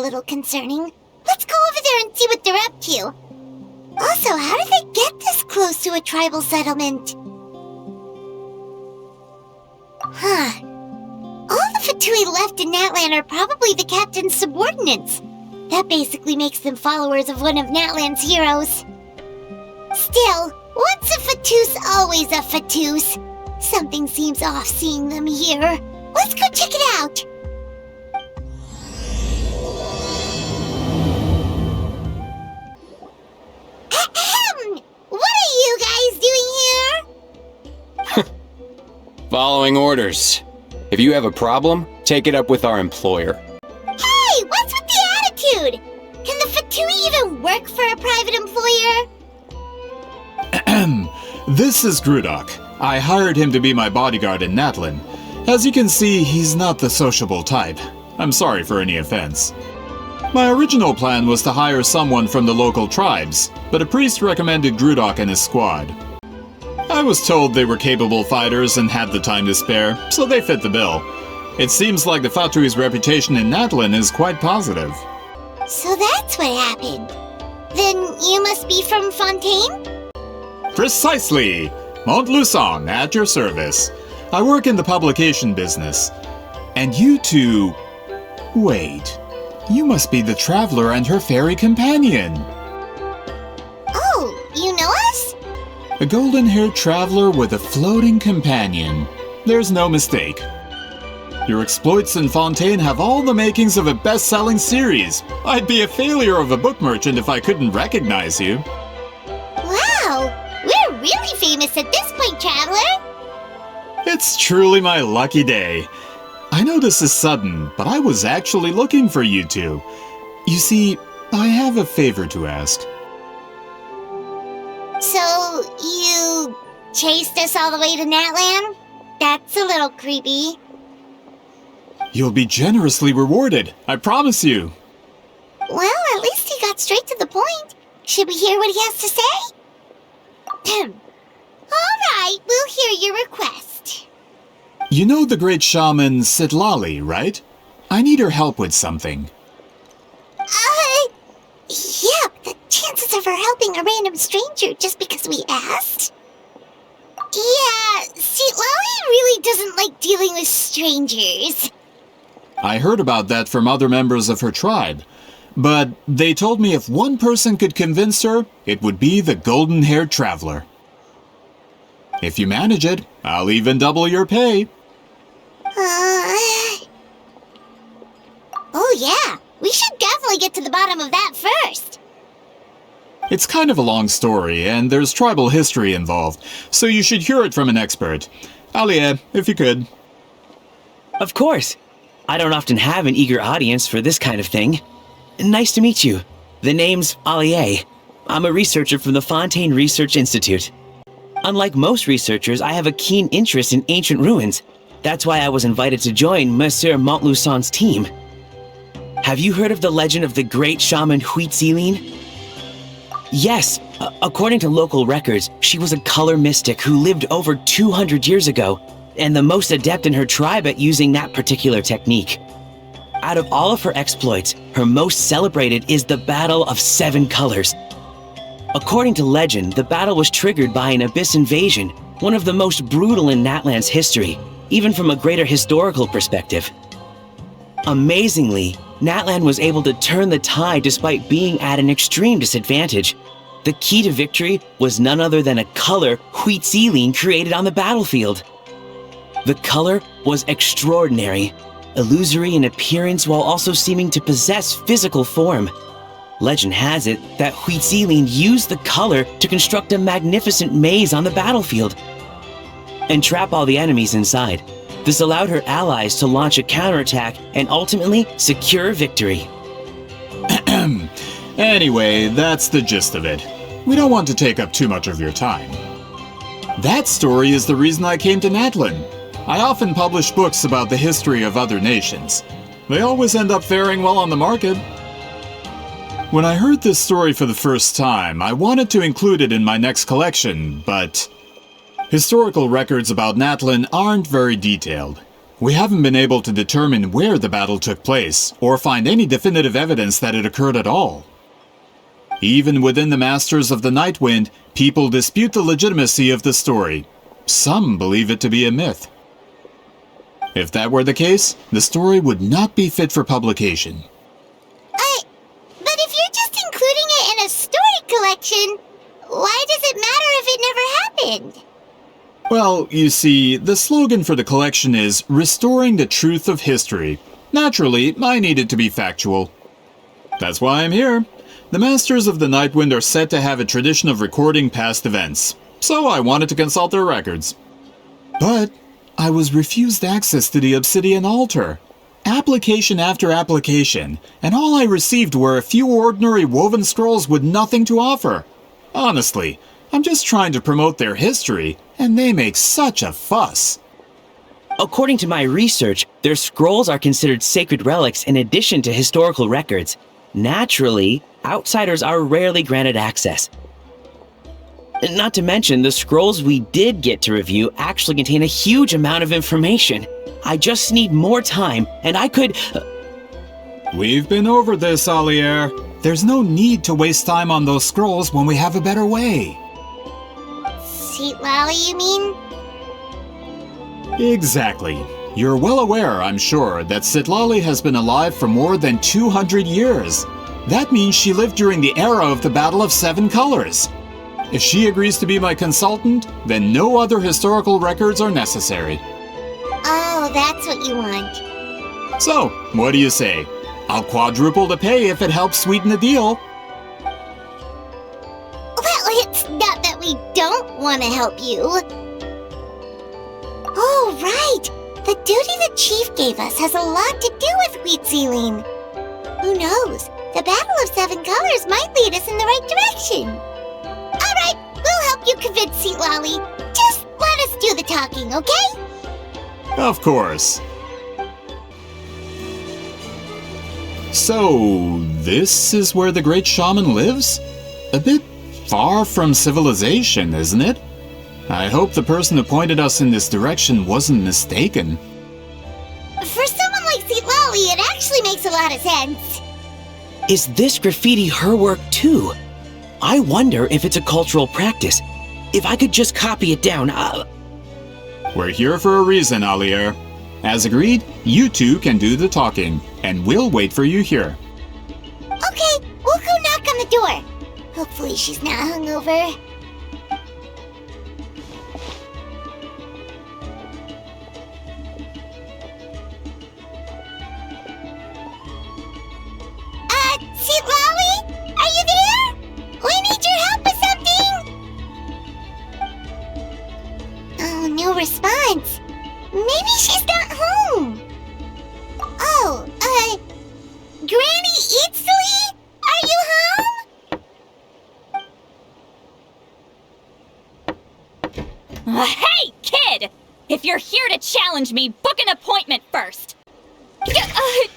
little concerning. Let's go over there and see what they're up to. Also, how did they get this close to a tribal settlement? Huh. All the Fatui left in Natlan are probably the captain's subordinates. That basically makes them followers of one of Natlan's heroes. Still, once a Fatus, always a Fatus. Something seems off seeing them here. Let's go check it out. Ahem! What are you guys doing here? Following orders. If you have a problem, take it up with our employer. Hey, what's with the attitude? Can the Fatui even work for a private employer? This is Grudok. I hired him to be my bodyguard in Natlan. As you can see, he's not the sociable type. I'm sorry for any offense. My original plan was to hire someone from the local tribes, but a priest recommended Grudok and his squad. I was told they were capable fighters and had the time to spare, so they fit the bill. It seems like the Fatui's reputation in Natlan is quite positive. So that's what happened. Then you must be from Fontaine? Precisely! Montluçon, at your service. I work in the publication business. And you two... Wait. You must be the traveler and her fairy companion. Oh, you know us? A golden-haired traveler with a floating companion. There's no mistake. Your exploits in Fontaine have all the makings of a best-selling series. I'd be a failure of a book merchant if I couldn't recognize you. Wow! We're really famous at this point, traveler! It's truly my lucky day. I know this is sudden, but I was actually looking for you two. You see, I have a favor to ask. So, you chased us all the way to Natlan? That's a little creepy. You'll be generously rewarded, I promise you. Well, at least he got straight to the point. Should we hear what he has to say? Alright, we'll hear your request. You know the great shaman Sitlali, right? I need her help with something. Yeah, but the chances of her helping a random stranger just because we asked? Yeah, Sitlali really doesn't like dealing with strangers. I heard about that from other members of her tribe. But they told me if one person could convince her, it would be the golden-haired traveler. If you manage it, I'll even double your pay. Oh yeah, we should definitely get to the bottom of that first. It's kind of a long story, and there's tribal history involved, so you should hear it from an expert. Alie, if you could. Of course. I don't often have an eager audience for this kind of thing. Nice to meet you. The name's Alie. I'm a researcher from the Fontaine Research Institute. Unlike most researchers, I have a keen interest in ancient ruins. That's why I was invited to join Monsieur Montluçon's team. Have you heard of the legend of the great shaman Huitziline? Yes, according to local records, she was a color mystic who lived over 200 years ago, and the most adept in her tribe at using that particular technique. Out of all of her exploits, her most celebrated is the Battle of 7 Colors. According to legend, the battle was triggered by an abyss invasion, one of the most brutal in Natlan's history, even from a greater historical perspective. Amazingly, Natlan was able to turn the tide despite being at an extreme disadvantage. The key to victory was none other than a color Huitziline created on the battlefield. The color was extraordinary, illusory in appearance while also seeming to possess physical form. Legend has it that Huitziline used the color to construct a magnificent maze on the battlefield and trap all the enemies inside. This allowed her allies to launch a counterattack and ultimately secure victory. Anyway, that's the gist of it. We don't want to take up too much of your time. That story is the reason I came to Natlan. I often publish books about the history of other nations. They always end up faring well on the market. When I heard this story for the first time, I wanted to include it in my next collection, but historical records about Natlan aren't very detailed. we haven't been able to determine where the battle took place, or find any definitive evidence that it occurred at all. Even within the Masters of the Night Wind, people dispute the legitimacy of the story. Some believe it to be a myth. If that were the case, the story would not be fit for publication. But if you're just including it in a story collection, why does it matter if it never happened? Well, you see, the slogan for the collection is Restoring the Truth of History. Naturally, I needed to be factual. That's why I'm here. The Masters of the Night Wind are said to have a tradition of recording past events, so I wanted to consult their records. But I was refused access to the Obsidian Altar. Application after application, and all I received were a few ordinary woven scrolls with nothing to offer. Honestly, I'm just trying to promote their history, and they make such a fuss. According to my research, their scrolls are considered sacred relics in addition to historical records. Naturally, outsiders are rarely granted access. Not to mention, the scrolls we did get to review actually contain a huge amount of information. I just need more time, and I could... We've been over this, Allier. There's no need to waste time on those scrolls when we have a better way. Seat Lally, you mean? Exactly. You're well aware, I'm sure, that Citlali has been alive for more than 200 years. That means she lived during the era of the Battle of Seven Colors. If she agrees to be my consultant, then no other historical records are necessary. Oh, that's what you want. So, what do you say? I'll quadruple the pay if it helps sweeten the deal. Well, it's not that we don't want to help you. Oh, right! The duty the chief gave us has a lot to do with Wheat Sealing. Who knows? The Battle of Seven Colors might lead us in the right direction. Alright, we'll help you convince Seat Lally. Just let us do the talking, okay? Of course. So, this is where the great shaman lives? A bit far from civilization, isn't it? I hope the person who pointed us in this direction wasn't mistaken. For someone like Seat Lally, it actually makes a lot of sense. Is this graffiti her work too? I wonder if it's a cultural practice. If I could just copy it down, We're here for a reason, Allier. As agreed, you two can do the talking, and we'll wait for you here. Okay, we'll go knock on the door. Hopefully she's not hungover. Seat Lally? Are you there? We need your help with something! Oh, no response. Maybe she's not home. Oh, Granny Eatsley? Are you home? Hey, kid! If you're here to challenge me, book an appointment first.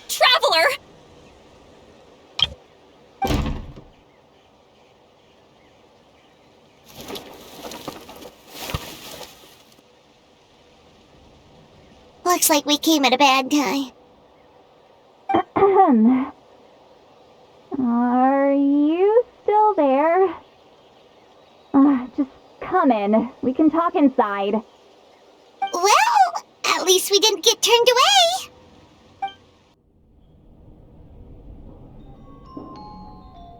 Traveler! Looks like we came at a bad time. Are you still there? Just come in. We can talk inside. Well, at least we didn't get turned away.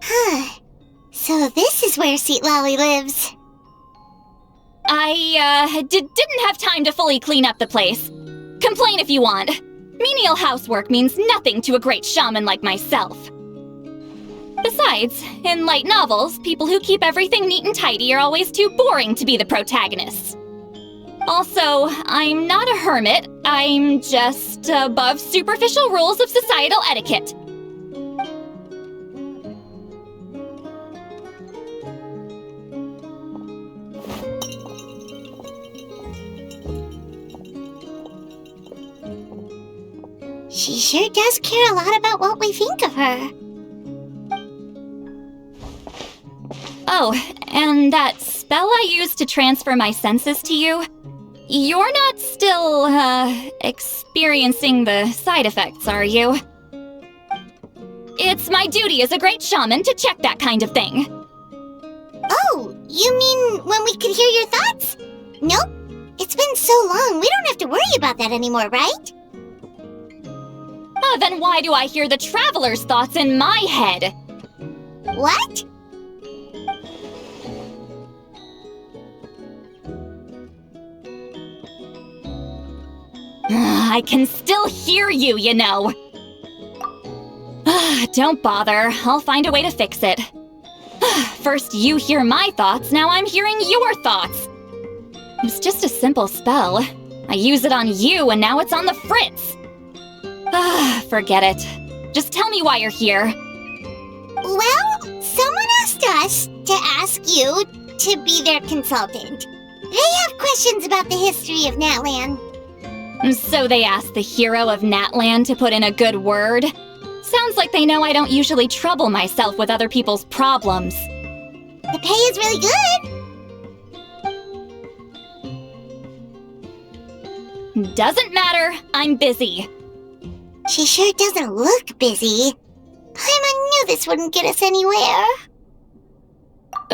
Huh. So this is where Seat Lally lives. I, didn't have time to fully clean up the place. Complain if you want. Menial housework means nothing to a great shaman like myself. Besides, in light novels, people who keep everything neat and tidy are always too boring to be the protagonists. Also, I'm not a hermit. I'm just above superficial rules of societal etiquette. She sure does care a lot about what we think of her. Oh, and that spell I used to transfer my senses to you? you're not still, experiencing the side effects, are you? It's my duty as a great shaman to check that kind of thing. Oh, you mean when we could hear your thoughts? Nope. It's been so long, we don't have to worry about that anymore, right? Then why do I hear the traveler's thoughts in my head? What? I can still hear you, you know. Don't bother, I'll find a way to fix it. First you hear my thoughts, now I'm hearing your thoughts. It's just a simple spell. I use it on you and now it's on the fritz. Forget it. Just tell me why you're here. Well, someone asked us to ask you to be their consultant. They have questions about the history of Natlan. So they asked the hero of Natlan to put in a good word? Sounds like they know I don't usually trouble myself with other people's problems. The pay is really good. Doesn't matter, I'm busy. She sure doesn't look busy. Paimon knew this wouldn't get us anywhere.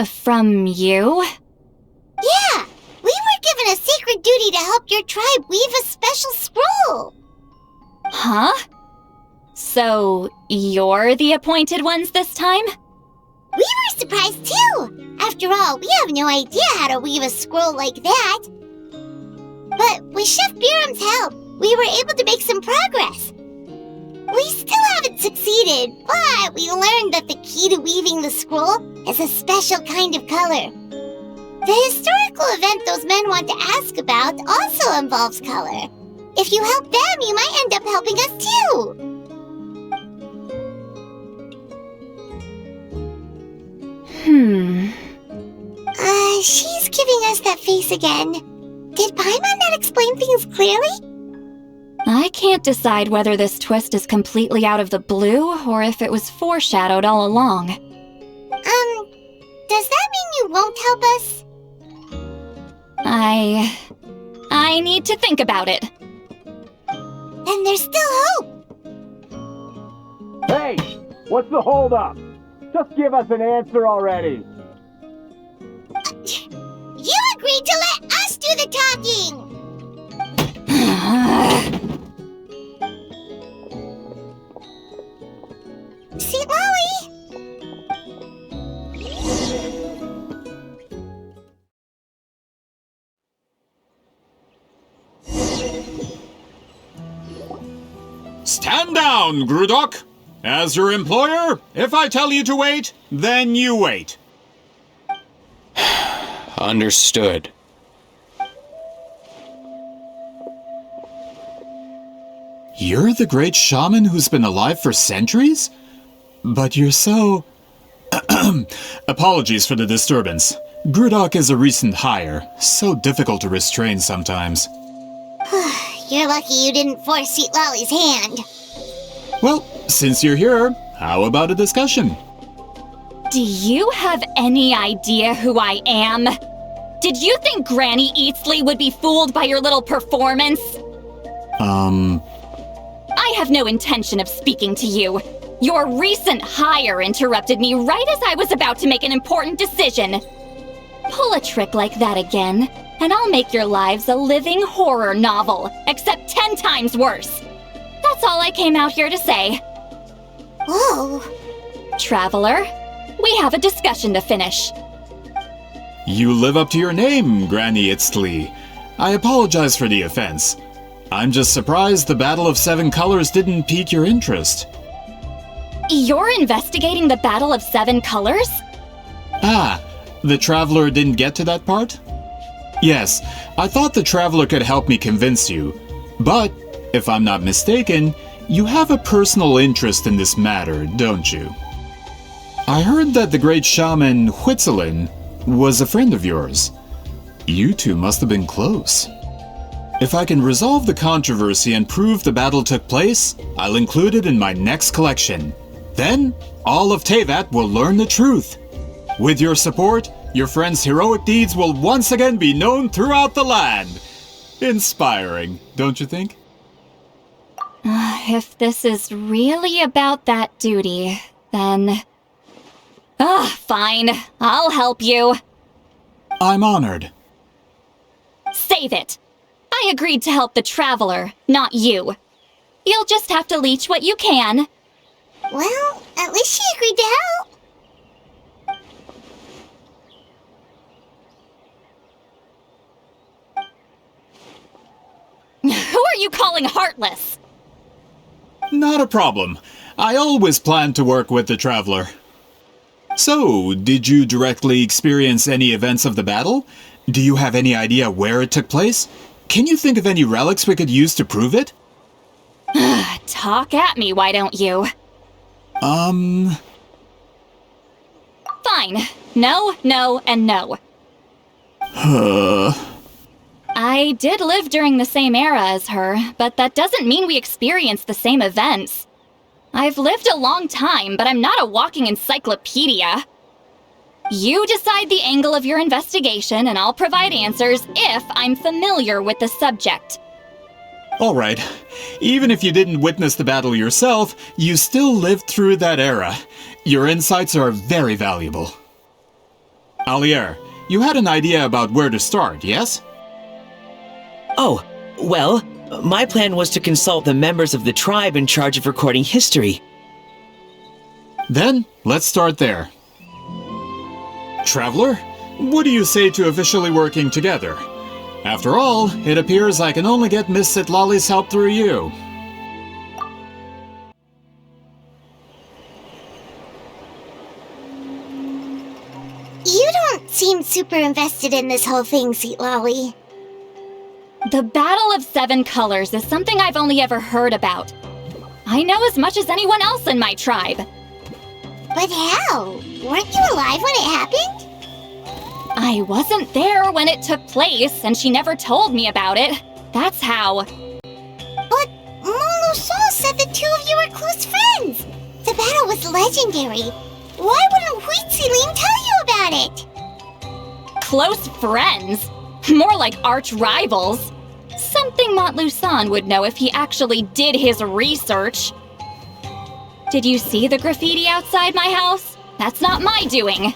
From you? Yeah, we were given a sacred duty to help your tribe weave a special scroll. Huh? So, you're the appointed ones this time? We were surprised too. After all, we have no idea how to weave a scroll like that. But with Chef Biram's help, we were able to make some progress. We still haven't succeeded, but we learned that the key to weaving the scroll is a special kind of color. The historical event those men want to ask about also involves color. If you help them, you might end up helping us too. She's giving us that face again. Did Paimon not explain things clearly? I can't decide whether this twist is completely out of the blue or if it was foreshadowed all along. Does that mean you won't help us? I need to think about it. Then there's still hope. Hey, what's the holdup? Just give us an answer already. You agreed to let us do the talking! See, Molly? Stand down, Grudok! As your employer, if I tell you to wait, then you wait. Understood. You're the great shaman who's been alive for centuries? But you're so... Apologies for the disturbance. Grudok is a recent hire, so difficult to restrain sometimes. You're lucky you didn't force Sweet Lolly's hand. Well, since you're here, how about a discussion? Do you have any idea who I am? Did you think Granny Eatsley would be fooled by your little performance? I have no intention of speaking to you. Your recent hire interrupted me right as I was about to make an important decision. Pull a trick like that again, and I'll make your lives a living horror novel, except 10 times worse. That's all I came out here to say. Whoa. Traveler, we have a discussion to finish. You live up to your name, Granny Itztli. I apologize for the offense. I'm just surprised the Battle of Seven Colors didn't pique your interest. You're investigating the Battle of Seven Colors? Ah, the Traveler didn't get to that part? Yes, I thought the Traveler could help me convince you. But, if I'm not mistaken, you have a personal interest in this matter, don't you? I heard that the great shaman Huitzilin was a friend of yours. You two must have been close. If I can resolve the controversy and prove the battle took place, I'll include it in my next collection. Then, all of Teyvat will learn the truth. With your support, your friend's heroic deeds will once again be known throughout the land. Inspiring, don't you think? If this is really about that duty, then... fine. I'll help you. I'm honored. Save it. I agreed to help the Traveler, not you. You'll just have to leech what you can. Well, at least she agreed to help. Who are you calling heartless? Not a problem. I always planned to work with the Traveler. So, did you directly experience any events of the battle? Do you have any idea where it took place? Can you think of any relics we could use to prove it? Talk at me, why don't you? Fine. No, no, and no. I did live during the same era as her, but that doesn't mean we experienced the same events. I've lived a long time, but I'm not a walking encyclopedia. You decide the angle of your investigation, and I'll provide answers if I'm familiar with the subject. Alright. Even if you didn't witness the battle yourself, you still lived through that era. Your insights are very valuable. Allier, you had an idea about where to start, yes? Oh, well, my plan was to consult the members of the tribe in charge of recording history. Then, let's start there. Traveler, what do you say to officially working together? After all, it appears I can only get Miss Citlali's help through you. You don't seem super invested in this whole thing, Citlali. The Battle of Seven Colors is something I've only ever heard about. I know as much as anyone else in my tribe. But how? Weren't you alive when it happened? I wasn't there when it took place, and she never told me about it. That's how. But Molo-san said the two of you were close friends. The battle was legendary. Why wouldn't Huitziling tell you about it? Close friends? More like arch rivals. Something Montluçon would know if he actually did his research. Did you see the graffiti outside my house? That's not my doing.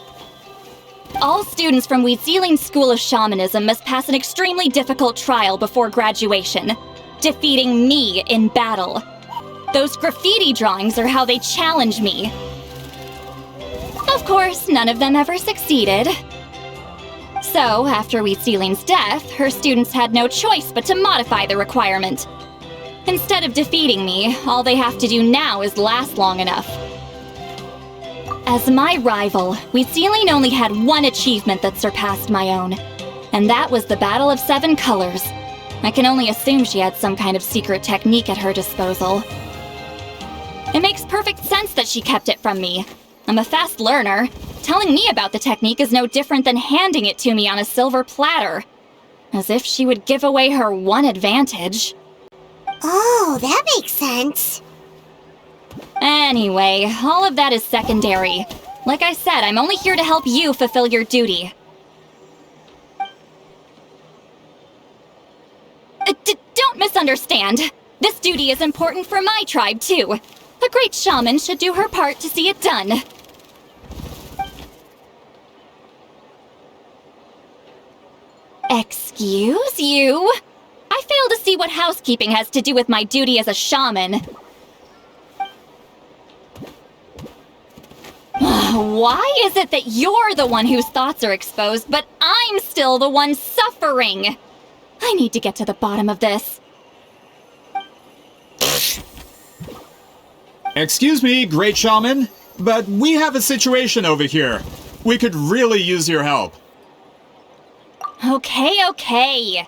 All students from Huitziling's School of Shamanism must pass an extremely difficult trial before graduation, defeating me in battle. Those graffiti drawings are how they challenge me. Of course, none of them ever succeeded. So, after Huitziling's death, her students had no choice but to modify the requirement. Instead of defeating me, all they have to do now is last long enough. As my rival, Huitziling only had one achievement that surpassed my own, and that was the Battle of Seven Colors. I can only assume she had some kind of secret technique at her disposal. It makes perfect sense that she kept it from me. I'm a fast learner. Telling me about the technique is no different than handing it to me on a silver platter. As if she would give away her one advantage. Oh, that makes sense. Anyway, all of that is secondary. Like I said, I'm only here to help you fulfill your duty. Don't misunderstand. This duty is important for my tribe, too. A great shaman should do her part to see it done. Excuse you? I fail to see what housekeeping has to do with my duty as a shaman. Why is it that you're the one whose thoughts are exposed, but I'm still the one suffering? I need to get to the bottom of this. Excuse me, great shaman, but we have a situation over here. We could really use your help. Okay.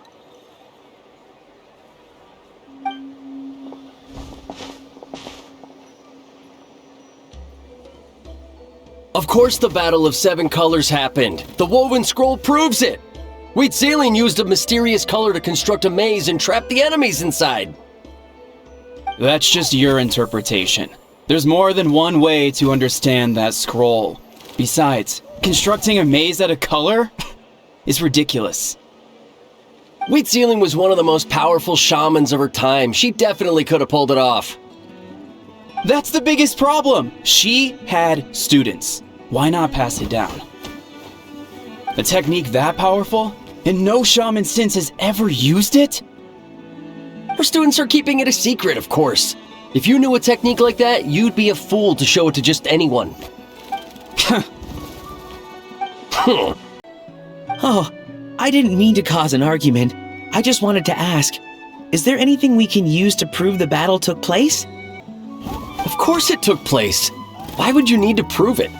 Of course the Battle of Seven Colors happened. The woven scroll proves it. Huitziling used a mysterious color to construct a maze and trap the enemies inside. That's just your interpretation. There's more than one way to understand that scroll. Besides, constructing a maze out of color is ridiculous. Wheat Sealing was one of the most powerful shamans of her time. She definitely could have pulled it off. That's the biggest problem. She had students. Why not pass it down? A technique that powerful? And no shaman since has ever used it? Her students are keeping it a secret, of course. If you knew a technique like that, you'd be a fool to show it to just anyone. Oh, I didn't mean to cause an argument. I just wanted to ask, is there anything we can use to prove the battle took place? Of course it took place. Why would you need to prove it?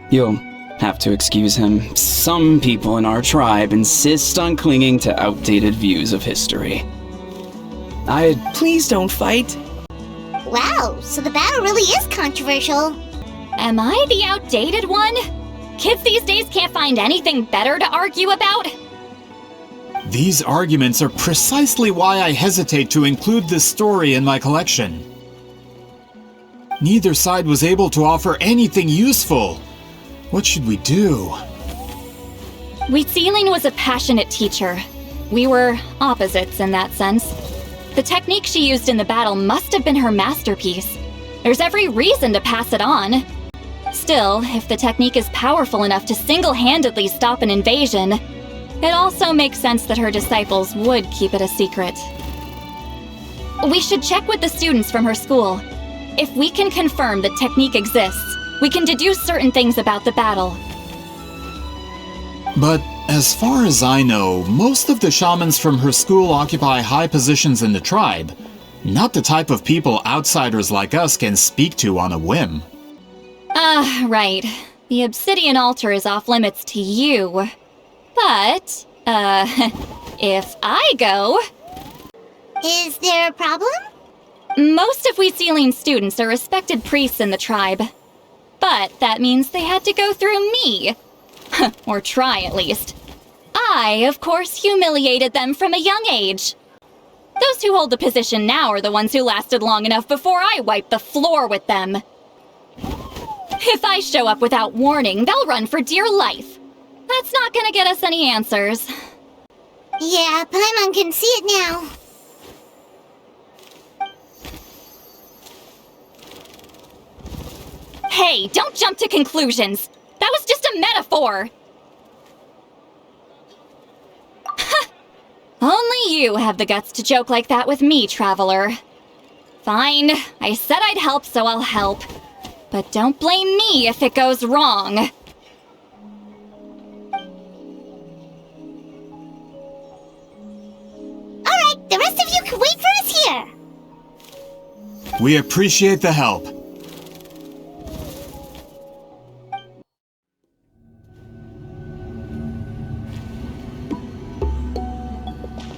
You'll have to excuse him. Some people in our tribe insist on clinging to outdated views of history. Please don't fight. Wow, so the battle really is controversial. Am I the outdated one? Kids these days can't find anything better to argue about? These arguments are precisely why I hesitate to include this story in my collection. Neither side was able to offer anything useful. What should we do? Wheat Sealing was a passionate teacher. We were opposites in that sense. The technique she used in the battle must have been her masterpiece. There's every reason to pass it on. Still, if the technique is powerful enough to single-handedly stop an invasion, it also makes sense that her disciples would keep it a secret. We should check with the students from her school. If we can confirm the technique exists, we can deduce certain things about the battle. But as far as I know, most of the shamans from her school occupy high positions in the tribe. Not the type of people outsiders like us can speak to on a whim. Right. The obsidian altar is off limits to you. But, if I go... Is there a problem? Most of Wheat Sealing's students are respected priests in the tribe. But that means they had to go through me. Or try, at least. I, of course, humiliated them from a young age. Those who hold the position now are the ones who lasted long enough before I wiped the floor with them. If I show up without warning, they'll run for dear life. That's not gonna get us any answers. Yeah, Paimon can see it now. Hey, don't jump to conclusions. That was just a metaphor. Only you have the guts to joke like that with me, Traveler. Fine, I said I'd help, so I'll help. But don't blame me if it goes wrong. Alright, the rest of you can wait for us here. We appreciate the help.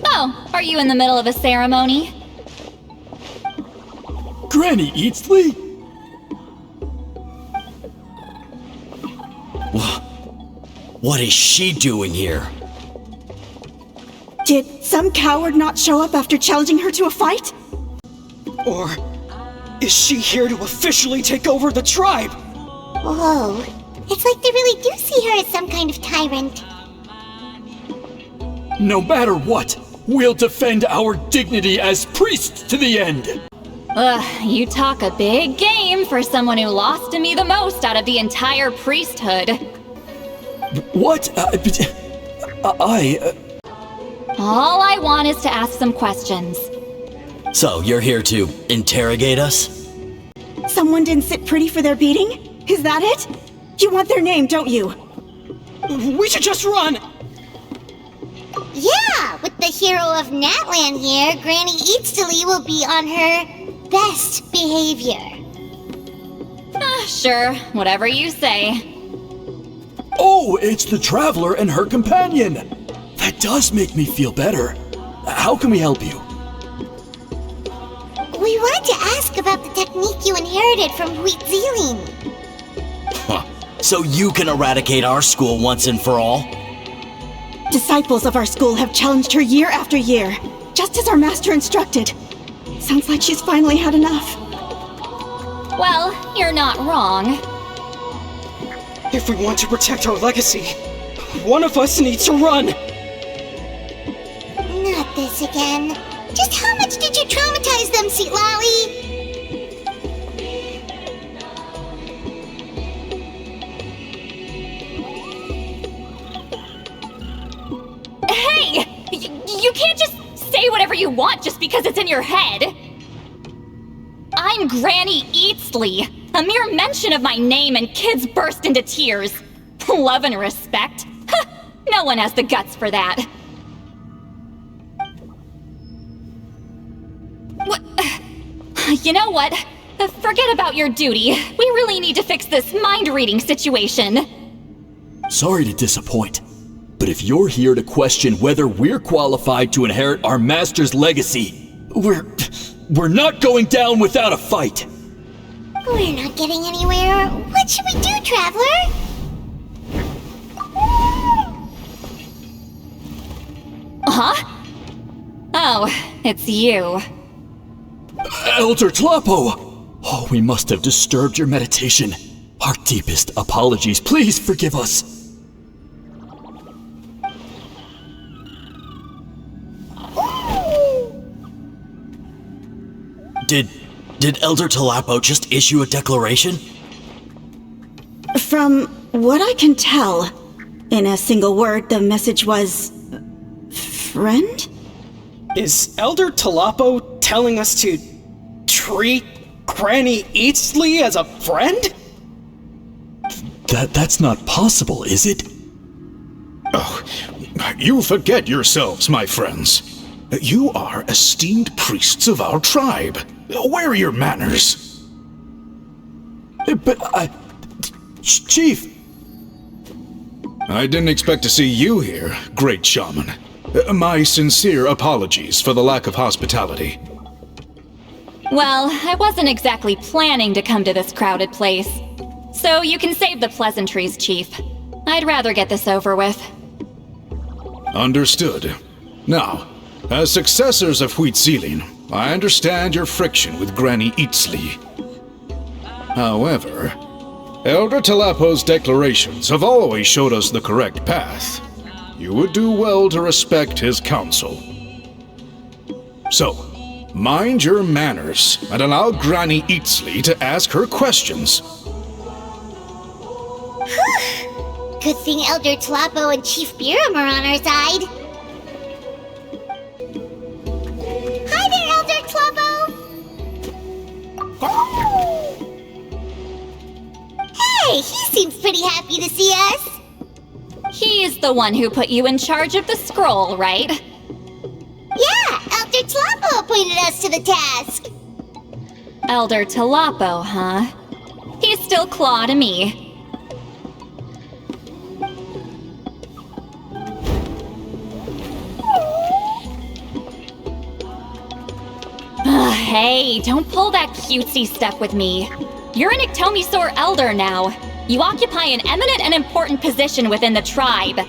Oh, are you in the middle of a ceremony? Granny Eatsley? What is she doing here? Did some coward not show up after challenging her to a fight? Or is she here to officially take over the tribe? Whoa, it's like they really do see her as some kind of tyrant. No matter what, we'll defend our dignity as priests to the end. Ugh, you talk a big game for someone who lost to me the most out of the entire priesthood. What? All I want is to ask some questions. So, you're here to interrogate us? Someone didn't sit pretty for their beating? Is that it? You want their name, don't you? We should just run! Yeah, with the hero of Natlan here, Granny Eatsley will be on her best behavior. Sure, whatever you say. Oh, it's the Traveler and her companion! That does make me feel better. How can we help you? We wanted to ask about the technique you inherited from Wheat Sealing. So you can eradicate our school once and for all? Disciples of our school have challenged her year after year, just as our master instructed. Sounds like she's finally had enough. Well, you're not wrong. If we want to protect our legacy, one of us needs to run! this again. Just how much did you traumatize them, Sweet Lolly? Hey! You can't just say whatever you want just because it's in your head. I'm Granny Eatsley. A mere mention of my name and kids burst into tears. Love and respect? No one has the guts for that. What? You know what? Forget about your duty. We really need to fix this mind-reading situation. Sorry to disappoint, but if you're here to question whether we're qualified to inherit our master's legacy, we're not going down without a fight. We're not getting anywhere. What should we do, Traveler? Huh? Oh, it's you. Elder Tlapo! Oh, we must have disturbed your meditation. Our deepest apologies. Please forgive us. Did Elder Tlapo just issue a declaration? From what I can tell, in a single word, the message was... friend? Is Elder Tlapo telling us to treat Granny Eatsley as a friend? That's not possible, is it? Oh, you forget yourselves, my friends. You are esteemed priests of our tribe. Where are your manners? But Chief! I didn't expect to see you here, great shaman. My sincere apologies for the lack of hospitality. Well, I wasn't exactly planning to come to this crowded place. So you can save the pleasantries, Chief. I'd rather get this over with. Understood. Now, as successors of Huitzilin, I understand your friction with Granny Eatsley. However, Elder Tlapo's declarations have always showed us the correct path. You would do well to respect his counsel. So, mind your manners and allow Granny Eatsley to ask her questions. Good thing Elder Tlapo and Chief Biram are on our side. Hi there, Elder Tlapo! Hey, he seems pretty happy to see us. He's the one who put you in charge of the scroll, right? Yeah, Elder Tlapo appointed us to the task. Elder Tlapo, huh? He's still Claw to me. Hey, don't pull that cutesy stuff with me. You're an Iktomi-Sor elder now. You occupy an eminent and important position within the tribe.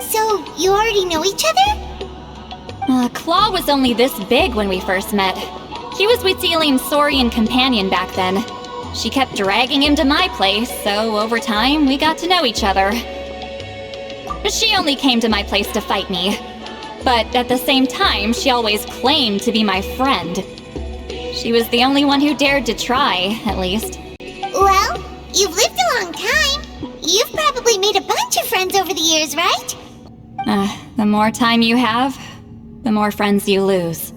So, you already know each other? Claw was only this big when we first met. He was Huitzilin's Saurian companion back then. She kept dragging him to my place, so over time, we got to know each other. She only came to my place to fight me. But at the same time, she always claimed to be my friend. She was the only one who dared to try, at least. Well, you've lived a long time. You've probably made a bunch of friends over the years, right? The more time you have, the more friends you lose.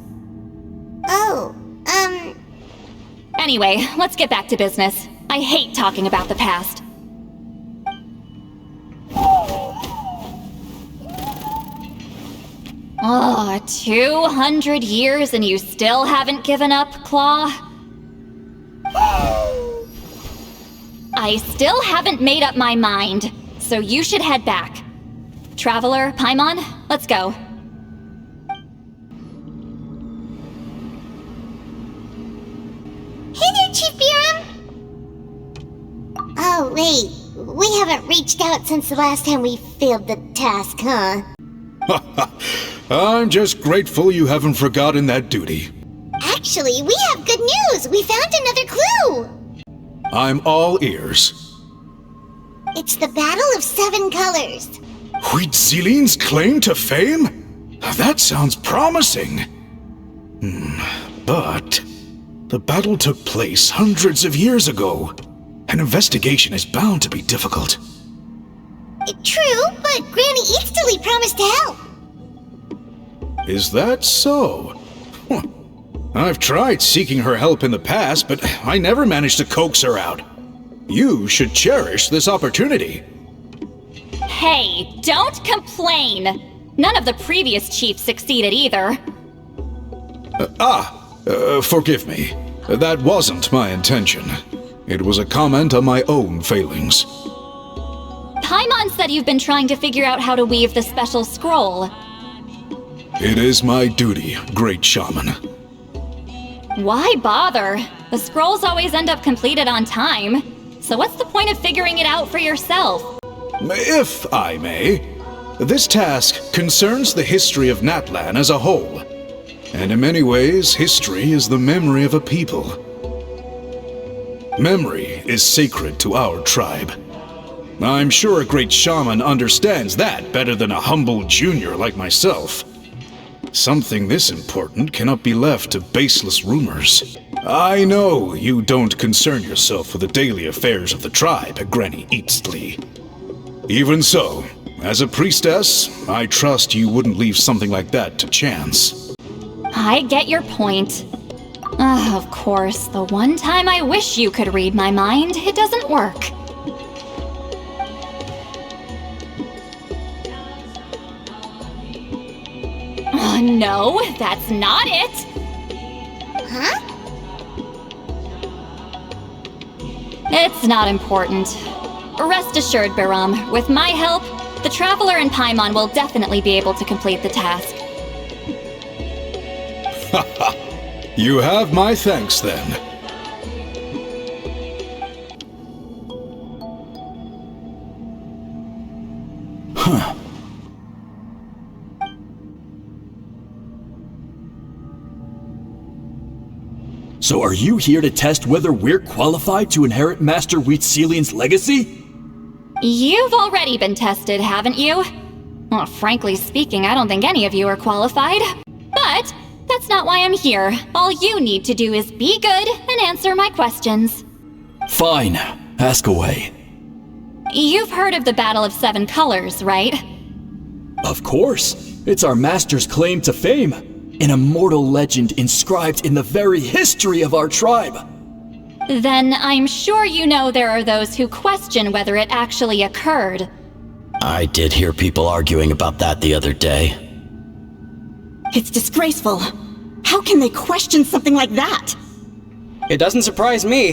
Oh, Anyway, let's get back to business. I hate talking about the past. Oh, 200 years and you still haven't given up, Claw? I still haven't made up my mind, so you should head back. Traveler, Paimon, let's go. Hey there, Chief Biram! Oh, wait. We haven't reached out since the last time we failed the task, huh? I'm just grateful you haven't forgotten that duty. Actually, we have good news! We found another clue! I'm all ears. It's the Battle of 7 Colors. Huitzilin's claim to fame? That sounds promising. But the battle took place hundreds of years ago. An investigation is bound to be difficult. True, but Granny Easterly promised to help. Is that so? I've tried seeking her help in the past, but I never managed to coax her out. You should cherish this opportunity. Hey, don't complain! None of the previous chiefs succeeded either. Forgive me. That wasn't my intention. It was a comment on my own failings. Paimon said you've been trying to figure out how to weave the special scroll. It is my duty, great shaman. Why bother? The scrolls always end up completed on time. So what's the point of figuring it out for yourself? If I may, this task concerns the history of Natlan as a whole. And in many ways, history is the memory of a people. Memory is sacred to our tribe. I'm sure a great shaman understands that better than a humble junior like myself. Something this important cannot be left to baseless rumors. I know you don't concern yourself with the daily affairs of the tribe, Granny Easterly. Even so, as a priestess, I trust you wouldn't leave something like that to chance. I get your point. Of course, the one time I wish you could read my mind, it doesn't work. Oh, no, that's not it! Huh? It's not important. Rest assured, Biram, with my help, the Traveler and Paimon will definitely be able to complete the task. Haha, you have my thanks then. Huh. So are you here to test whether we're qualified to inherit Master Huitzilin's legacy? You've already been tested, haven't you? Well, frankly speaking, I don't think any of you are qualified. But that's not why I'm here. All you need to do is be good and answer my questions. Fine. Ask away. You've heard of the Battle of Seven Colors, right? Of course. It's our master's claim to fame. An immortal legend inscribed in the very history of our tribe. Then I'm sure you know there are those who question whether it actually occurred. I did hear people arguing about that the other day. It's disgraceful. How can they question something like that? It doesn't surprise me.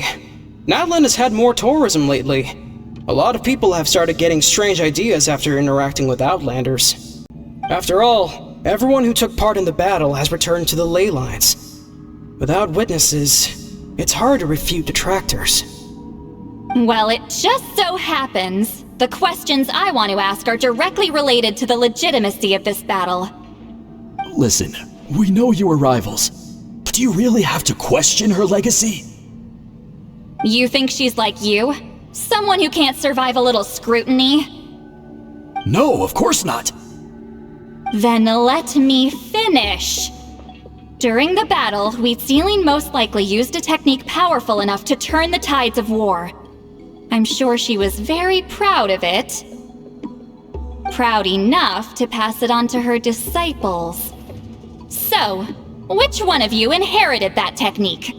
Natlan has had more tourism lately. A lot of people have started getting strange ideas after interacting with Outlanders. After all, everyone who took part in the battle has returned to the ley lines. Without witnesses, it's hard to refute detractors. Well, it just so happens the questions I want to ask are directly related to the legitimacy of this battle. Listen, we know you are rivals, but do you really have to question her legacy? You think she's like you? Someone who can't survive a little scrutiny? No, of course not. Then let me finish. During the battle, Huitzilin most likely used a technique powerful enough to turn the tides of war. I'm sure she was very proud of it. Proud enough to pass it on to her disciples. So, which one of you inherited that technique?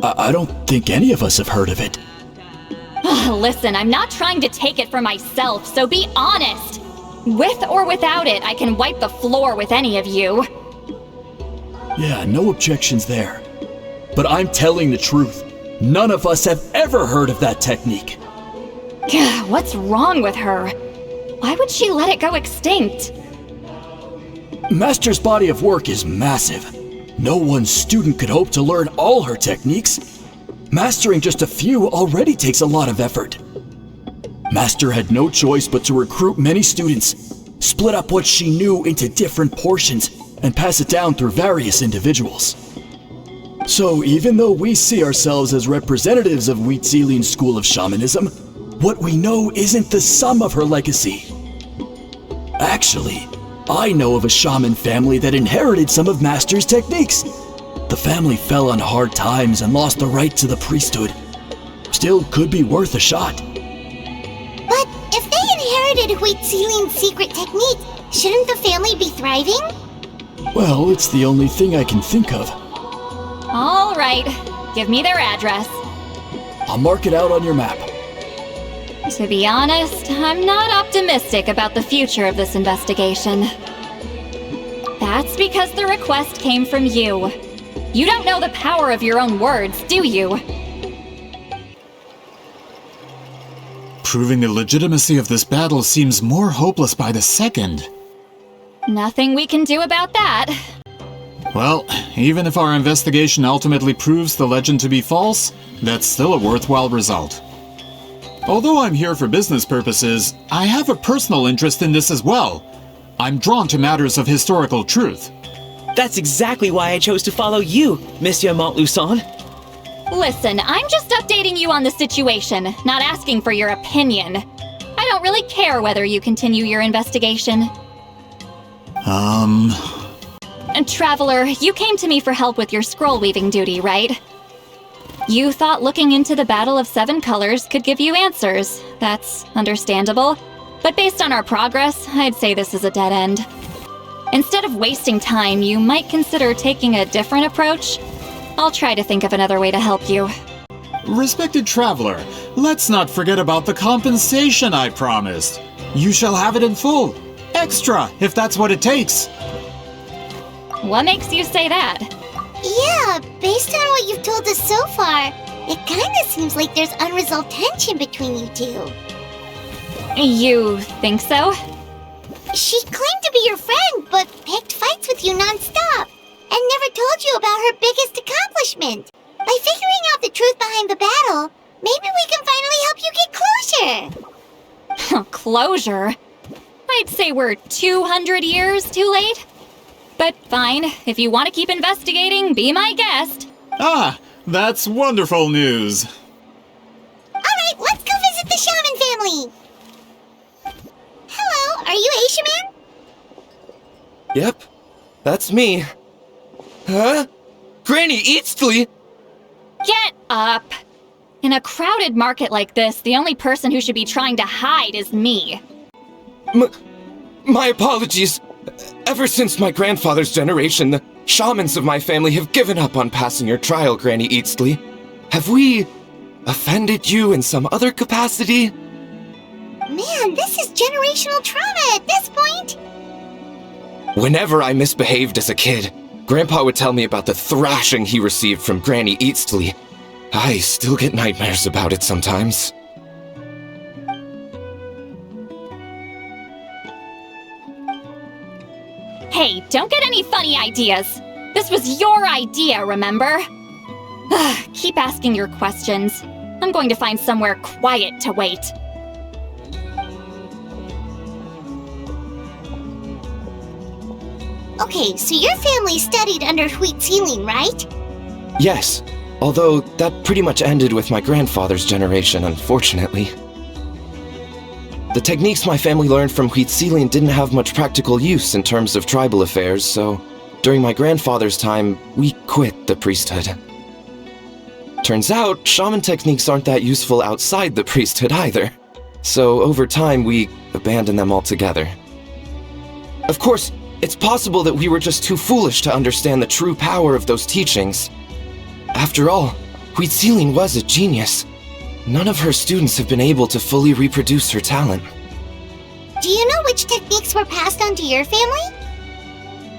I don't think any of us have heard of it. Listen, I'm not trying to take it for myself, so be honest. With or without it, I can wipe the floor with any of you. Yeah, no objections there. But I'm telling the truth. None of us have ever heard of that technique. What's wrong with her? Why would she let it go extinct? Master's body of work is massive. No one student could hope to learn all her techniques. Mastering just a few already takes a lot of effort. Master had no choice but to recruit many students, split up what she knew into different portions, and pass it down through various individuals. So even though we see ourselves as representatives of Huitzilian's school of shamanism, what we know isn't the sum of her legacy. Actually, I know of a shaman family that inherited some of Master's techniques. The family fell on hard times and lost the right to the priesthood. Still could be worth a shot. But if they inherited Huitzilian's secret technique, shouldn't the family be thriving? Well, it's the only thing I can think of. All right, give me their address. I'll mark it out on your map. To be honest, I'm not optimistic about the future of this investigation. That's because the request came from you. You don't know the power of your own words, do you? Proving the legitimacy of this battle seems more hopeless by the second. Nothing we can do about that. Well, even if our investigation ultimately proves the legend to be false, that's still a worthwhile result. Although I'm here for business purposes, I have a personal interest in this as well. I'm drawn to matters of historical truth. That's exactly why I chose to follow you, Monsieur Montluçon. Listen, I'm just updating you on the situation, not asking for your opinion. I don't really care whether you continue your investigation. And Traveler, you came to me for help with your scroll weaving duty, right? You thought looking into the Battle of Seven Colors could give you answers. That's understandable. But based on our progress, I'd say this is a dead end. Instead of wasting time, you might consider taking a different approach. I'll try to think of another way to help you. Respected Traveler, let's not forget about the compensation I promised. You shall have it in full. Extra, if that's what it takes. What makes you say that? Yeah, based on what you've told us so far, it kinda seems like there's unresolved tension between you two. You think so? She claimed to be your friend, but picked fights with you non-stop, and never told you about her biggest accomplishment. By figuring out the truth behind the battle, maybe we can finally help you get closure. Closure? I'd say we're 200 years too late. But fine, if you want to keep investigating, be my guest. Ah, that's wonderful news. Alright, let's go visit the shaman family. Hello, are you Asia Man? Yep, that's me. Huh? Granny Eastly? Get up! In a crowded market like this, the only person who should be trying to hide is me. My apologies. Ever since my grandfather's generation, the shamans of my family have given up on passing your trial, Granny Eastly. Have we offended you in some other capacity? Man, this is generational trauma at this point. Whenever I misbehaved as a kid, Grandpa would tell me about the thrashing he received from Granny Eastly. I still get nightmares about it sometimes. Hey, don't get any funny ideas. This was your idea, remember? Keep asking your questions. I'm going to find somewhere quiet to wait. Okay, so your family studied under Huitzilian, right? Yes, although that pretty much ended with my grandfather's generation, unfortunately. The techniques my family learned from Huitzilian didn't have much practical use in terms of tribal affairs, so during my grandfather's time, we quit the priesthood. Turns out, shaman techniques aren't that useful outside the priesthood either, so over time we abandoned them altogether. Of course, it's possible that we were just too foolish to understand the true power of those teachings. After all, Huitzilian was a genius. None of her students have been able to fully reproduce her talent. Do you know which techniques were passed on to your family?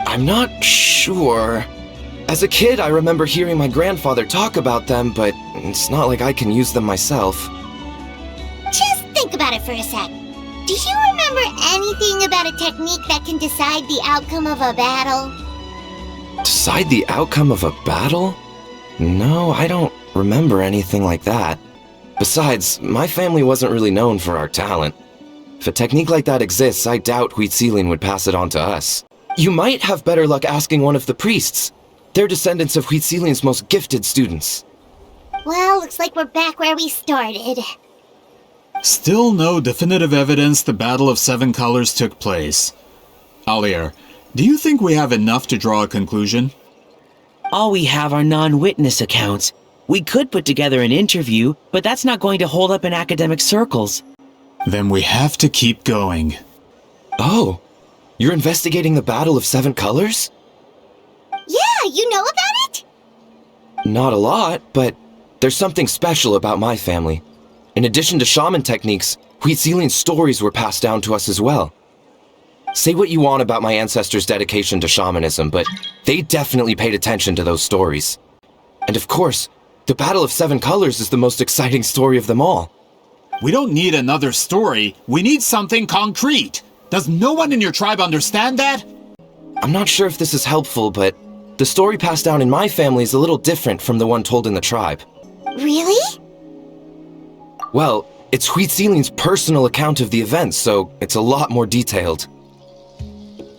I'm not sure. As a kid, I remember hearing my grandfather talk about them, but it's not like I can use them myself. Just think about it for a sec. Do you remember anything about a technique that can decide the outcome of a battle? Decide the outcome of a battle? No, I don't remember anything like that. Besides, my family wasn't really known for our talent. If a technique like that exists, I doubt Huitzilin would pass it on to us. You might have better luck asking one of the priests. They're descendants of Huitzilin's most gifted students. Well, looks like we're back where we started. Still no definitive evidence the Battle of Seven Colors took place. Alier, do you think we have enough to draw a conclusion? All we have are non-witness accounts. We could put together an interview, but that's not going to hold up in academic circles. Then we have to keep going. Oh, you're investigating the Battle of Seven Colors? Yeah, you know about it? Not a lot, but there's something special about my family. In addition to shaman techniques, Huitzilin's stories were passed down to us as well. Say what you want about my ancestors' dedication to shamanism, but they definitely paid attention to those stories. And of course, the Battle of Seven Colors is the most exciting story of them all. We don't need another story, we need something concrete. Does no one in your tribe understand that? I'm not sure if this is helpful, but the story passed down in my family is a little different from the one told in the tribe. Really? Well, it's Huitzilin's personal account of the events, so it's a lot more detailed.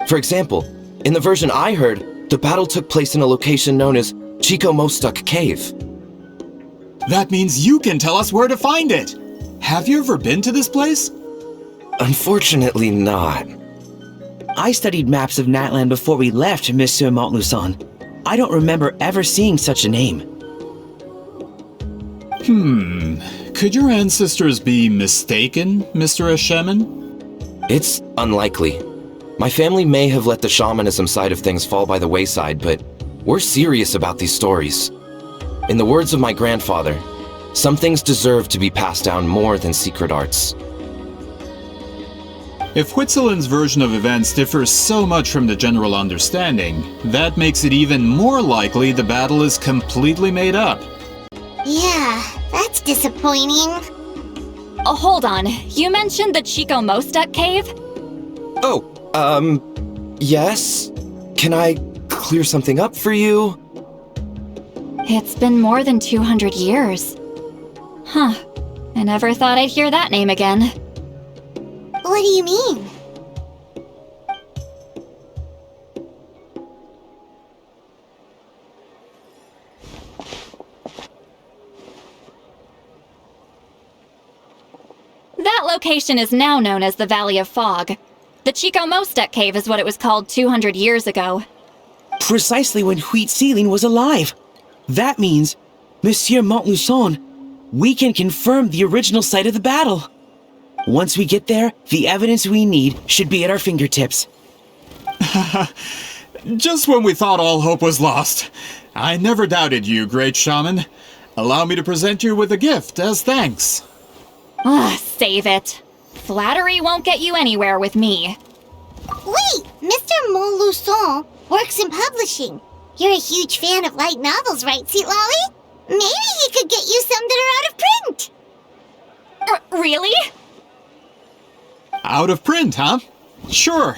For example, in the version I heard, the battle took place in a location known as Chico Mostuk Cave. That means you can tell us where to find it! Have you ever been to this place? Unfortunately not. I studied maps of Natlan before we left, Monsieur Montluçon. I don't remember ever seeing such a name. Could your ancestors be mistaken, Mr. Shaman? It's unlikely. My family may have let the shamanism side of things fall by the wayside, but we're serious about these stories. In the words of my grandfather, some things deserve to be passed down more than secret arts. If Huitzilin's version of events differs so much from the general understanding, that makes it even more likely the battle is completely made up. Yeah, that's disappointing. Oh, hold on. You mentioned the Chico Mostuk Cave? Oh, yes? Can I clear something up for you? It's been more than 200 years. Huh. I never thought I'd hear that name again. What do you mean? That location is now known as the Valley of Fog. The Chico Mostuk Cave is what it was called 200 years ago. Precisely when Huitzilin was alive. That means, Monsieur Montluçon, we can confirm the original site of the battle. Once we get there, the evidence we need should be at our fingertips. Just when we thought all hope was lost. I never doubted you, great shaman. Allow me to present you with a gift as thanks. Save it. Flattery won't get you anywhere with me. Wait, Mr. Montluçon works in publishing. You're a huge fan of light novels, right, Seatlolly? Maybe he could get you some that are out of print. Really? Out of print, huh? Sure.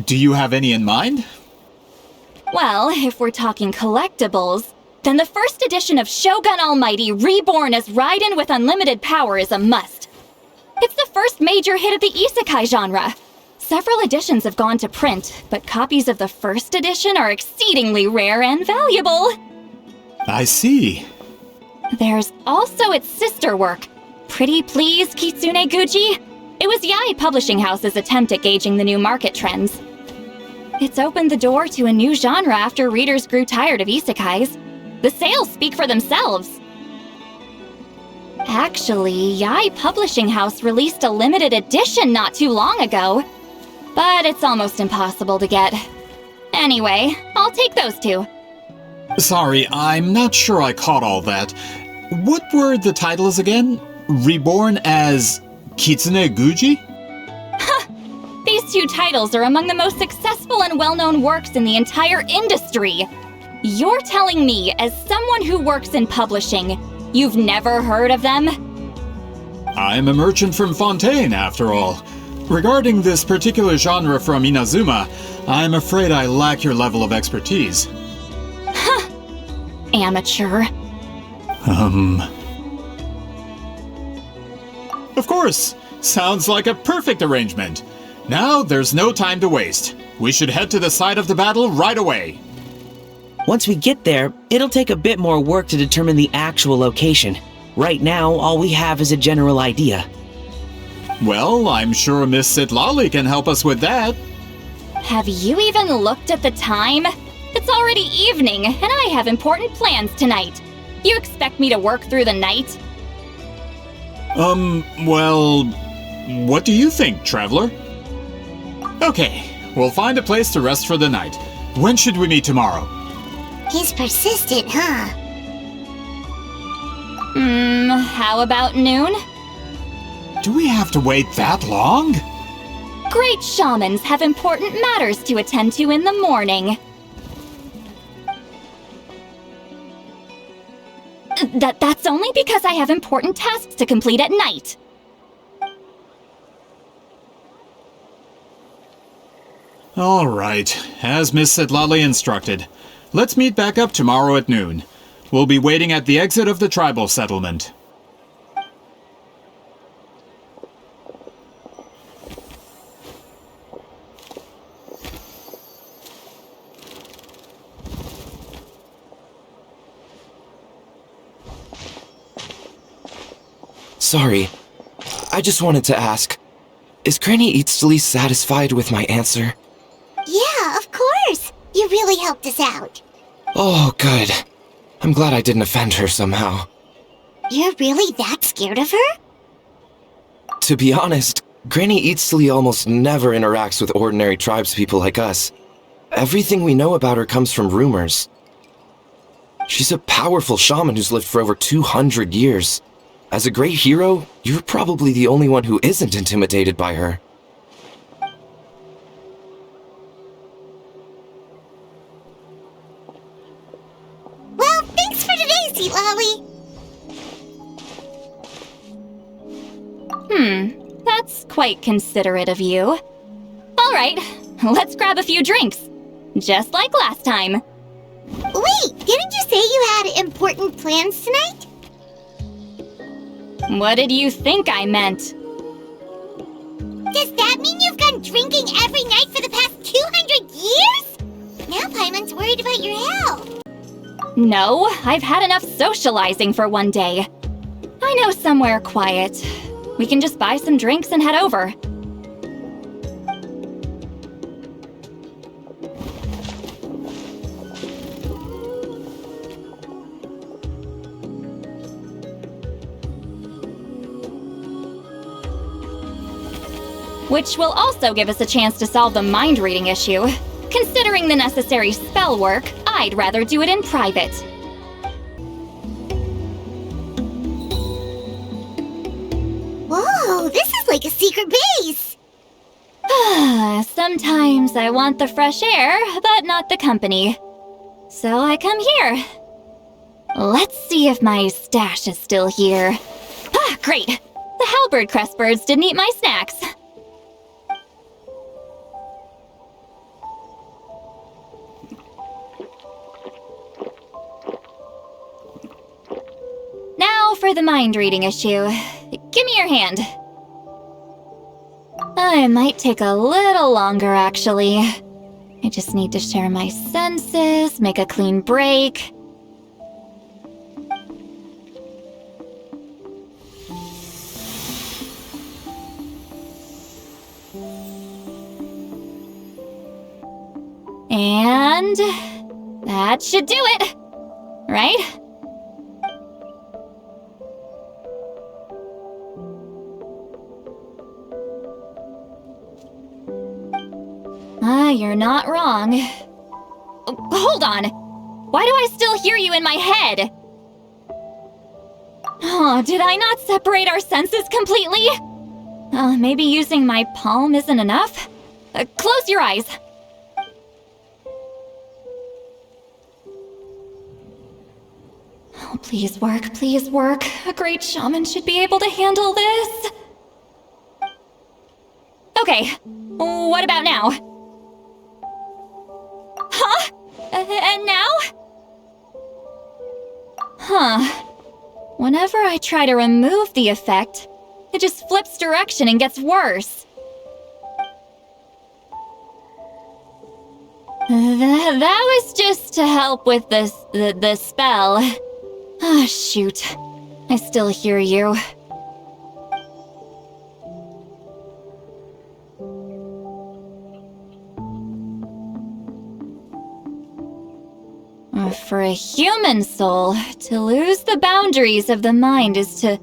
Do you have any in mind? Well, if we're talking collectibles, then the first edition of Shogun Almighty Reborn as Raiden with Unlimited Power is a must. It's the first major hit of the isekai genre. Several editions have gone to print, but copies of the first edition are exceedingly rare and valuable. I see. There's also its sister work, Pretty Please Kitsune Guji. It was Yae Publishing House's attempt at gauging the new market trends. It's opened the door to a new genre after readers grew tired of isekais. The sales speak for themselves. Actually, Yae Publishing House released a limited edition not too long ago, but it's almost impossible to get. Anyway, I'll take those two. Sorry, I'm not sure I caught all that. What were the titles again? Reborn as Kitsune Guji? These two titles are among the most successful and well-known works in the entire industry. You're telling me, as someone who works in publishing, you've never heard of them? I'm a merchant from Fontaine, after all. Regarding this particular genre from Inazuma, I'm afraid I lack your level of expertise. Amateur. Of course! Sounds like a perfect arrangement. Now there's no time to waste. We should head to the site of the battle right away. Once we get there, it'll take a bit more work to determine the actual location. Right now, all we have is a general idea. Well, I'm sure Miss Citlali can help us with that. Have you even looked at the time? It's already evening, and I have important plans tonight. You expect me to work through the night? Well, what do you think, Traveler? Okay, we'll find a place to rest for the night. When should we meet tomorrow? He's persistent, huh? How about noon? Do we have to wait that long? Great shamans have important matters to attend to in the morning. That's only because I have important tasks to complete at night. All right, as Miss Citlali instructed. Let's meet back up tomorrow at noon. We'll be waiting at the exit of the tribal settlement. Sorry, I just wanted to ask, is Granny Eatsley satisfied with my answer? Yeah, of course! You really helped us out. Oh, good. I'm glad I didn't offend her somehow. You're really that scared of her? To be honest, Granny Eatsley almost never interacts with ordinary tribespeople like us. Everything we know about her comes from rumors. She's a powerful shaman who's lived for over 200 years. As a great hero, you're probably the only one who isn't intimidated by her. Well, thanks for today, Citlali. That's quite considerate of you. All right, let's grab a few drinks. Just like last time. Wait, didn't you say you had important plans tonight? What did you think I meant? Does that mean you've gone drinking every night for the past 200 years? Now Paimon's worried about your health. No, I've had enough socializing for one day. I know somewhere quiet. We can just buy some drinks and head over. Which will also give us a chance to solve the mind-reading issue. Considering the necessary spell work, I'd rather do it in private. Whoa, this is like a secret base! Sometimes I want the fresh air, but not the company. So I come here. Let's see if my stash is still here. Ah, great! The halberd crest birds didn't eat my snacks. Now for the mind-reading issue. Give me your hand. It might take a little longer, actually. I just need to share my senses, make a clean break. And that should do it, right? You're not wrong. Hold on! Why do I still hear you in my head? Oh, did I not separate our senses completely? Maybe using my palm isn't enough? Close your eyes. Oh, please work, please work. A great shaman should be able to handle this. Okay, what about now? Huh? And now? Huh. Whenever I try to remove the effect, It just flips direction and gets worse. That was just to help with the spell. Ah, shoot. I still hear you. For a human soul, to lose the boundaries of the mind is to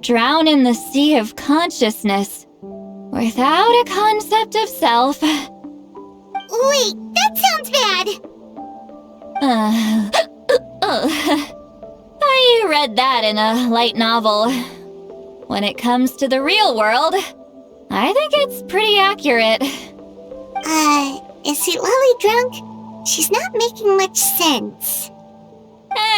drown in the sea of consciousness without a concept of self. Wait, that sounds bad! I read that in a light novel. When it comes to the real world, I think it's pretty accurate. Is Lolly drunk? She's not making much sense.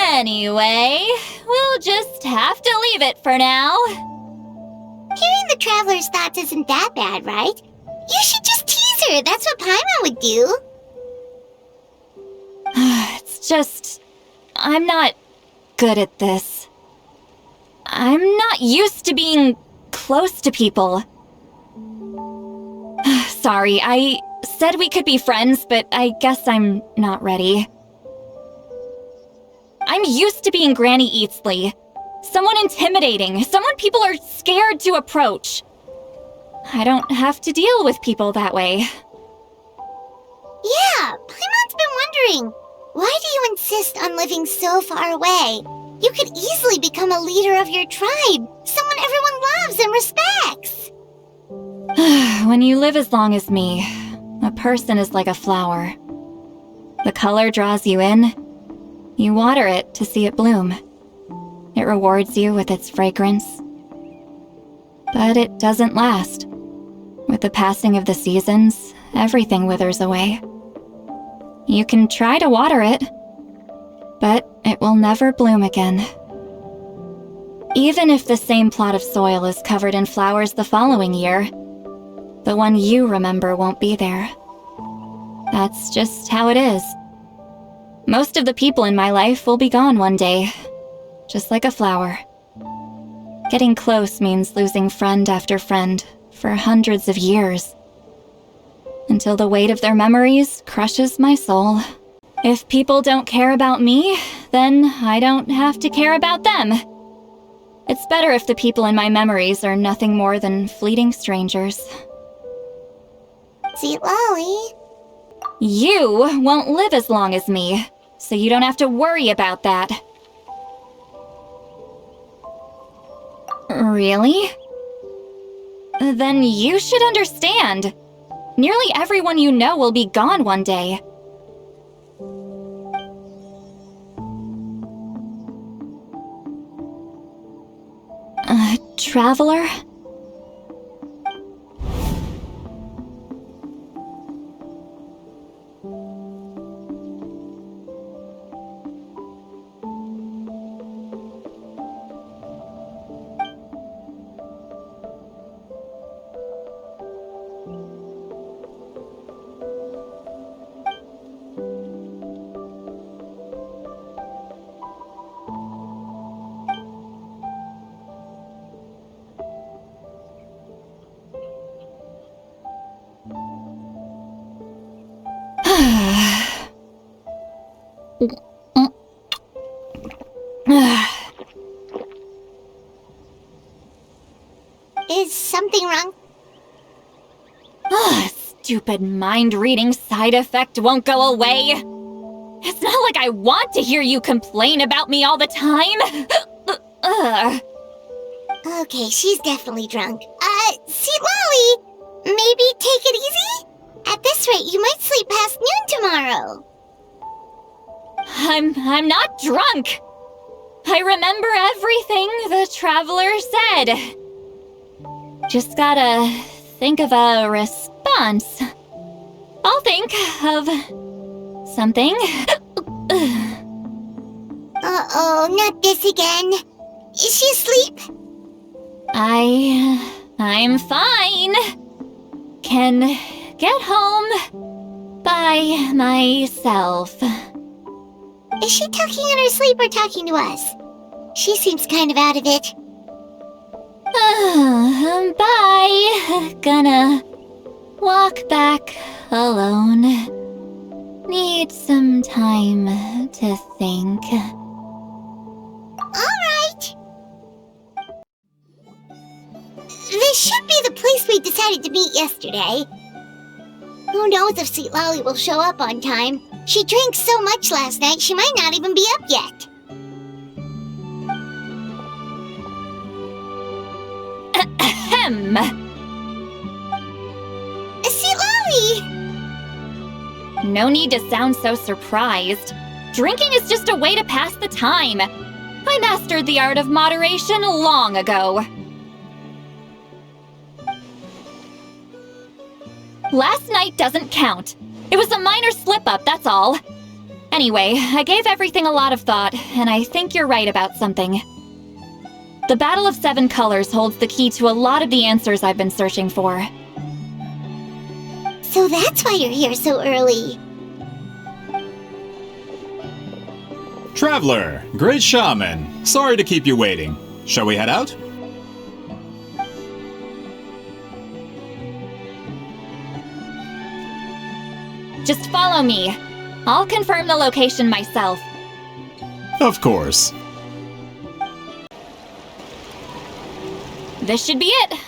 Anyway, we'll just have to leave it for now. Hearing the Traveler's thoughts isn't that bad, right? You should just tease her. That's what Paimon would do. It's just... I'm not good at this. I'm not used to being close to people. Sorry, I said we could be friends, but I guess I'm not ready. I'm used to being Granny Eatsley. Someone intimidating, someone people are scared to approach. I don't have to deal with people that way. Yeah, Paimon's been wondering. Why do you insist on living so far away? You could easily become a leader of your tribe, someone everyone loves and respects. When you live as long as me, a person is like a flower. The color draws you in. You water it to see it bloom. It rewards you with its fragrance. But it doesn't last. With the passing of the seasons, everything withers away. You can try to water it, but it will never bloom again. Even if the same plot of soil is covered in flowers the following year, the one you remember won't be there. That's just how it is. Most of the people in my life will be gone one day, just like a flower. Getting close means losing friend after friend for hundreds of years, until the weight of their memories crushes my soul. If people don't care about me, then I don't have to care about them. It's better if the people in my memories are nothing more than fleeting strangers. See, Lolly? You won't live as long as me, so you don't have to worry about that. Really? Then you should understand. Nearly everyone you know will be gone one day. Traveler? Is something wrong? Stupid mind-reading side effect won't go away. It's not like I want to hear you complain about me all the time. Okay, she's definitely drunk. See, Lolly, maybe take it easy? At this rate, you might sleep past noon tomorrow. I'm not drunk. I remember everything the Traveler said. Just gotta think of a response. I'll think of something. Uh-oh, not this again. Is she asleep? I'm fine. Can get home by myself. Is she talking in her sleep or talking to us? She seems kind of out of it. Bye. Gonna walk back alone. Need some time to think. Alright. This should be the place we decided to meet yesterday. Who knows if Sweet Lolly will show up on time. She drank so much last night, she might not even be up yet. Ahem. Sweet Lolly! No need to sound so surprised. Drinking is just a way to pass the time. I mastered the art of moderation long ago. Last night doesn't count. It was a minor slip-up, that's all. Anyway, I gave everything a lot of thought, and I think you're right about something. The Battle of Seven Colors holds the key to a lot of the answers I've been searching for. So that's why you're here so early. Traveler, great shaman. Sorry to keep you waiting. Shall we head out? Just follow me. I'll confirm the location myself. Of course. This should be it.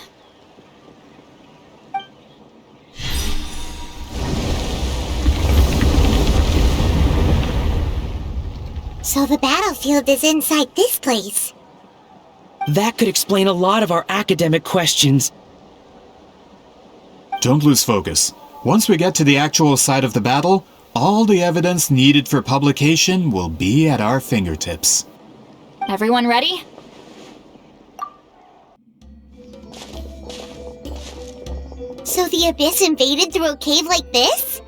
So the battlefield is inside this place. That could explain a lot of our academic questions. Don't lose focus. Once we get to the actual site of the battle, all the evidence needed for publication will be at our fingertips. Everyone ready? So the Abyss invaded through a cave like this?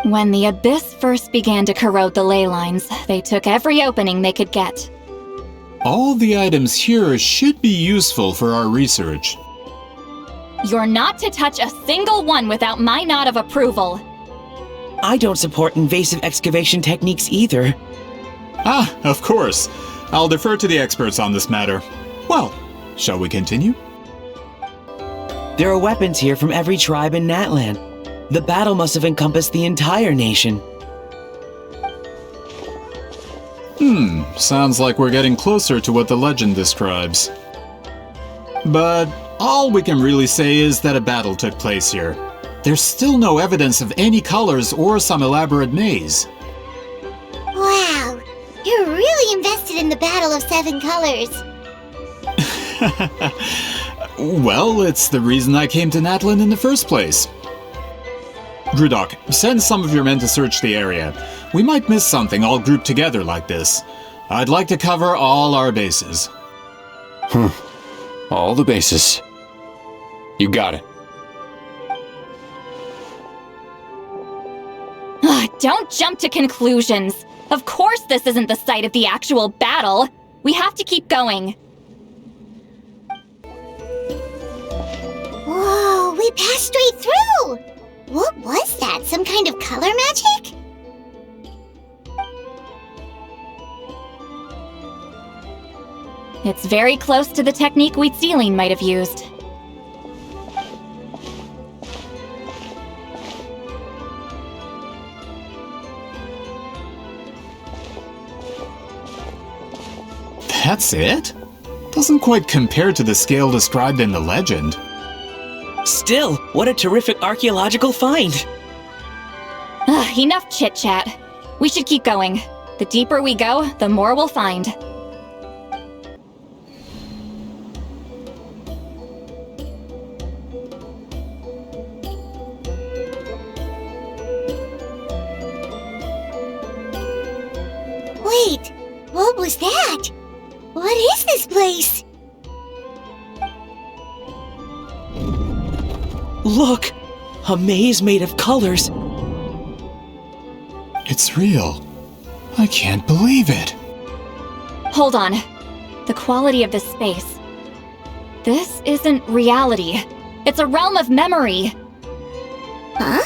When the Abyss first began to corrode the ley lines, they took every opening they could get. All the items here should be useful for our research. You're not to touch a single one without my nod of approval. I don't support invasive excavation techniques either. Ah, of course. I'll defer to the experts on this matter. Well, shall we continue? There are weapons here from every tribe in Natlan. The battle must have encompassed the entire nation. Sounds like we're getting closer to what the legend describes. But all we can really say is that a battle took place here. There's still no evidence of any colors or some elaborate maze. Wow, you're really invested in the Battle of Seven Colors. Well, it's the reason I came to Natlan in the first place. Grudok, send some of your men to search the area. We might miss something all grouped together like this. I'd like to cover all our bases. All the bases. You got it. Don't jump to conclusions. Of course this isn't the site of the actual battle. We have to keep going. Whoa, we passed straight through! What was that? Some kind of color magic? It's very close to the technique Wheatsealing might have used. That's it? Doesn't quite compare to the scale described in the legend. Still, what a terrific archaeological find! Enough chit-chat. We should keep going. The deeper we go, the more we'll find. Wait, what was that? What is this place? Look! A maze made of colors. It's real. I can't believe it. Hold on. The quality of this space. This isn't reality. It's a realm of memory. Huh?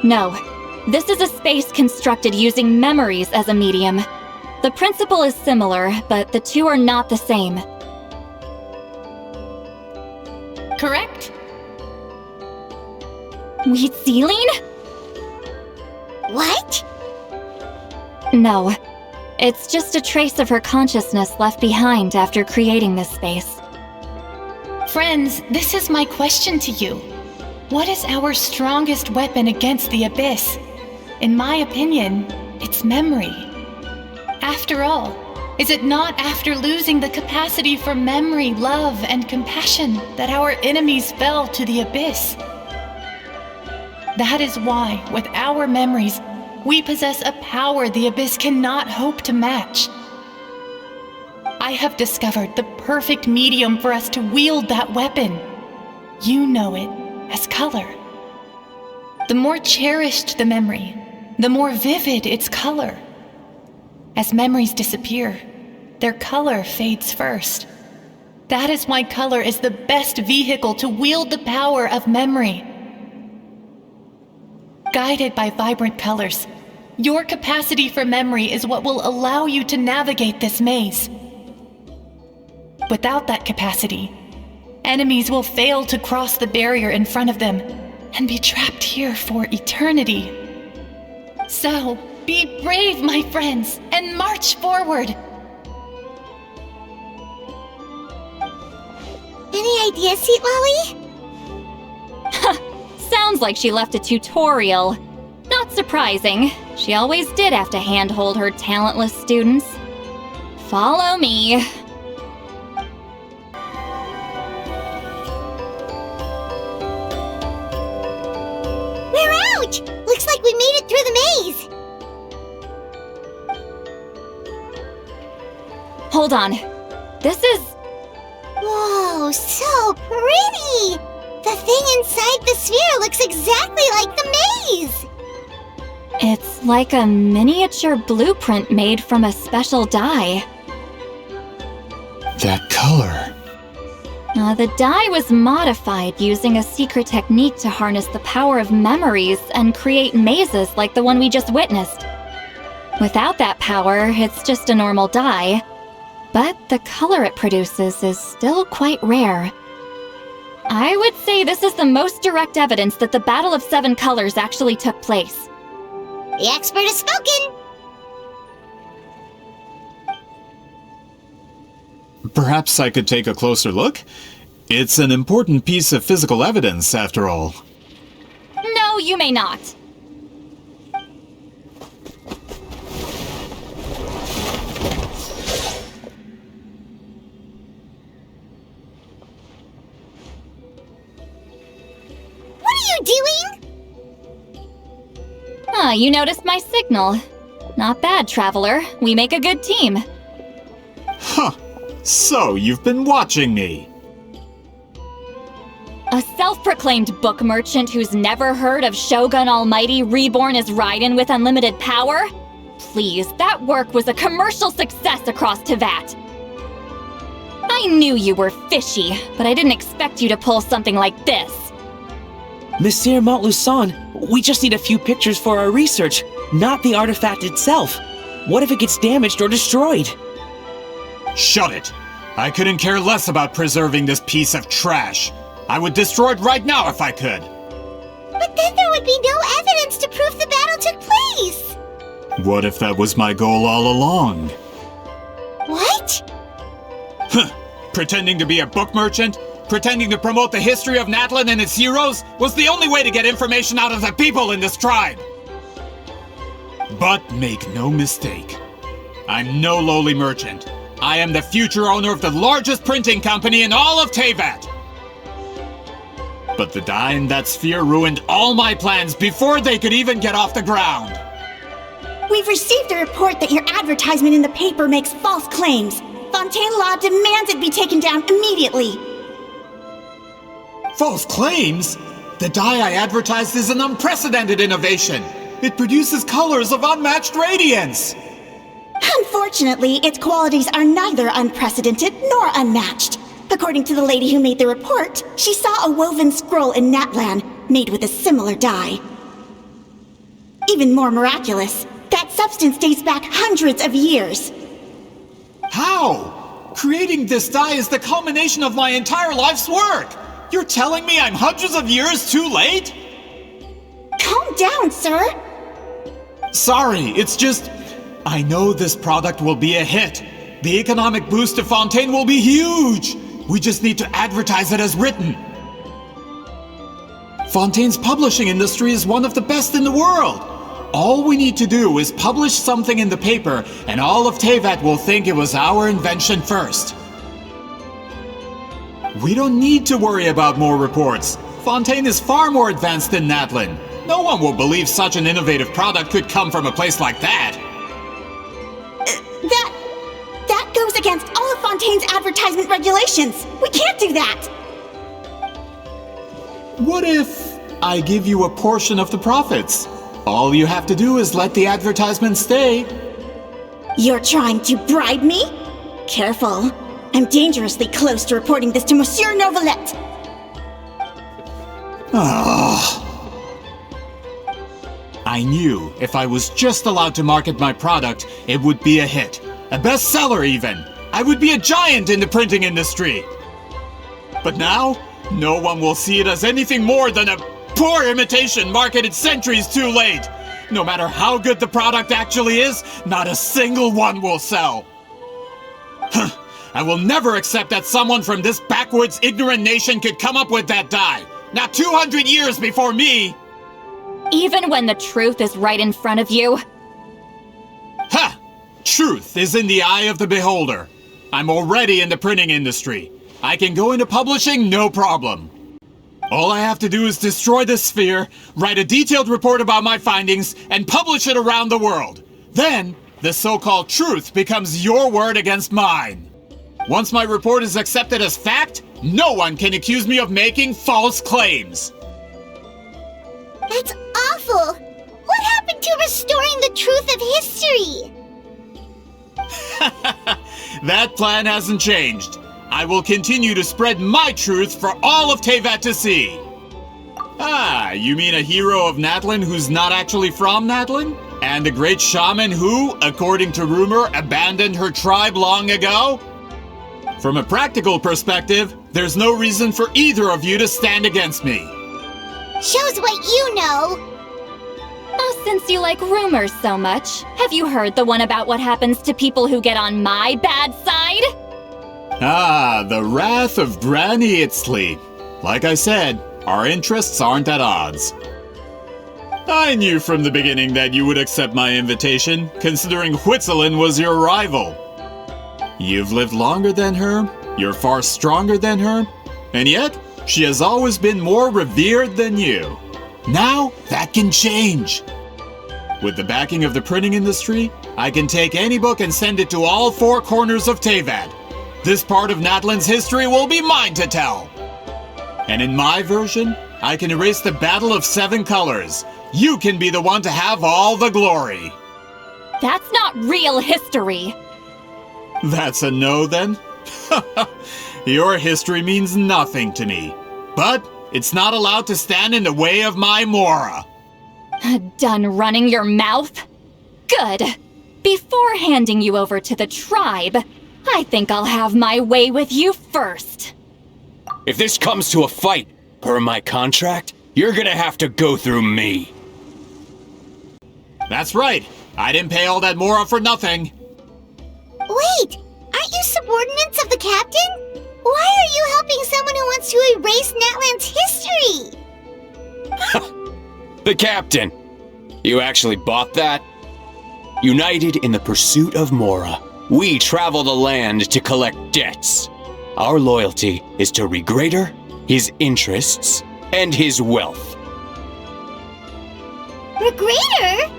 No. This is a space constructed using memories as a medium. The principle is similar, but the two are not the same. correct? Wheatsealing? What? No. It's just a trace of her consciousness left behind after creating this space. Friends, this is my question to you. What is our strongest weapon against the Abyss? In my opinion, it's memory. After all, is it not after losing the capacity for memory, love, and compassion that our enemies fell to the Abyss? That is why, with our memories, we possess a power the Abyss cannot hope to match. I have discovered the perfect medium for us to wield that weapon. You know it as color. The more cherished the memory, the more vivid its color. As memories disappear, their color fades first. That is why color is the best vehicle to wield the power of memory. Guided by vibrant colors, your capacity for memory is what will allow you to navigate this maze. Without that capacity, enemies will fail to cross the barrier in front of them and be trapped here for eternity. So, be brave, my friends, and march forward. Any ideas, Sweet Lolly? Sounds like she left a tutorial. Not surprising. She always did have to handhold her talentless students. Follow me. We're out! Looks like we made it through the maze. Hold on. This is... Whoa, so pretty! The thing inside the sphere looks exactly like the maze! It's like a miniature blueprint made from a special dye. That color. The dye was modified using a secret technique to harness the power of memories and create mazes like the one we just witnessed. Without that power, it's just a normal dye. But the color it produces is still quite rare. I would say this is the most direct evidence that the Battle of Seven Colors actually took place. The expert has spoken! Perhaps I could take a closer look? It's an important piece of physical evidence, after all. No, you may not. What are you doing? You noticed my signal. Not bad, Traveler. We make a good team. Huh. So, you've been watching me. A self-proclaimed book merchant who's never heard of Shogun Almighty reborn as Raiden with unlimited power? Please, that work was a commercial success across Teyvat. I knew you were fishy, but I didn't expect you to pull something like this. Monsieur Montluçon, we just need a few pictures for our research, not the artifact itself. What if it gets damaged or destroyed? Shut it! I couldn't care less about preserving this piece of trash. I would destroy it right now if I could. But then there would be no evidence to prove the battle took place. What if that was my goal all along? What? Huh. Pretending to be a book merchant? Pretending to promote the history of Natlan and its heroes was the only way to get information out of the people in this tribe. But make no mistake, I'm no lowly merchant. I am the future owner of the largest printing company in all of Teyvat. But the dye in that sphere ruined all my plans before they could even get off the ground. We've received a report that your advertisement in the paper makes false claims. Fontaine Law demands it be taken down immediately. False claims? The dye I advertised is an unprecedented innovation. It produces colors of unmatched radiance. Unfortunately, its qualities are neither unprecedented nor unmatched. According to the lady who made the report, she saw a woven scroll in Natlan made with a similar dye. Even more miraculous, that substance dates back hundreds of years. How? Creating this dye is the culmination of my entire life's work. You're telling me I'm hundreds of years too late? Calm down, sir. Sorry, it's just... I know this product will be a hit. The economic boost to Fontaine will be huge. We just need to advertise it as written. Fontaine's publishing industry is one of the best in the world. All we need to do is publish something in the paper, and all of Teyvat will think it was our invention first. We don't need to worry about more reports. Fontaine is far more advanced than Natlin. No one will believe such an innovative product could come from a place like that. That goes against all of Fontaine's advertisement regulations. We can't do that. What if I give you a portion of the profits? All you have to do is let the advertisement stay. You're trying to bribe me? Careful. I'm dangerously close to reporting this to Monsieur Novelette. I knew if I was just allowed to market my product, it would be a hit. A bestseller even. I would be a giant in the printing industry. But now, no one will see it as anything more than a poor imitation marketed centuries too late. No matter how good the product actually is, not a single one will sell. I will never accept that someone from this backwoods, ignorant nation could come up with that dye. Not 200 years before me! Even when the truth is right in front of you? Ha! Truth is in the eye of the beholder. I'm already in the printing industry. I can go into publishing, no problem. All I have to do is destroy this sphere, write a detailed report about my findings, and publish it around the world. Then, the so-called truth becomes your word against mine. Once my report is accepted as fact, no one can accuse me of making false claims. That's awful! What happened to restoring the truth of history? That plan hasn't changed. I will continue to spread my truth for all of Teyvat to see. Ah, you mean a hero of Natlin who's not actually from Natlin? And a great shaman who, according to rumor, abandoned her tribe long ago? From a practical perspective, there's no reason for either of you to stand against me. Shows what you know. Oh, since you like rumors so much, have you heard the one about what happens to people who get on my bad side? Ah, the wrath of Granny Itzley. Like I said, our interests aren't at odds. I knew from the beginning that you would accept my invitation, considering Huitzilin was your rival. You've lived longer than her, you're far stronger than her, and yet, she has always been more revered than you. Now, that can change. With the backing of the printing industry, I can take any book and send it to all four corners of Teyvat. This part of Natlin's history will be mine to tell. And in my version, I can erase the Battle of 7 Colors. You can be the one to have all the glory. That's not real history. That's a no, then? Your history means nothing to me. But it's not allowed to stand in the way of my Mora. Done running your mouth? Good. Before handing you over to the tribe, I think I'll have my way with you first. If this comes to a fight, per my contract, you're gonna have to go through me. That's right. I didn't pay all that Mora for nothing. Wait, aren't you subordinates of the captain? Why are you helping someone who wants to erase Natlan's history? The captain! You actually bought that? United in the pursuit of Mora, we travel the land to collect debts. Our loyalty is to Regrader, his interests, and his wealth. Regrader?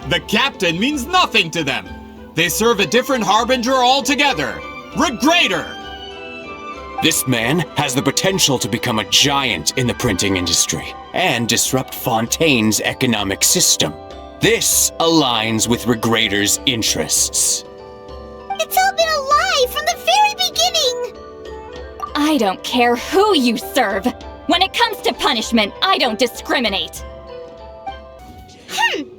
The captain means nothing to them. They serve a different harbinger altogether. Regrader! This man has the potential to become a giant in the printing industry and disrupt Fontaine's economic system. This aligns with Regrader's interests. It's all been a lie from the very beginning! I don't care who you serve. When it comes to punishment, I don't discriminate.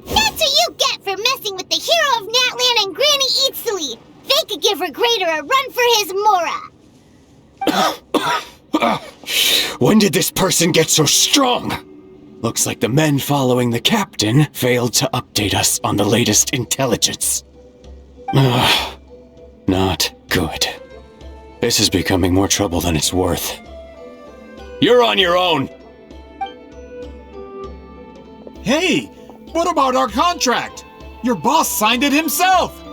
That's what you get for messing with the hero of Natlan and Granny Itzley. They could give Regrader a run for his Mora. When did this person get so strong? Looks like the men following the captain failed to update us on the latest intelligence. Not good. This is becoming more trouble than it's worth. You're on your own! Hey, what about our contract? Your boss signed it himself!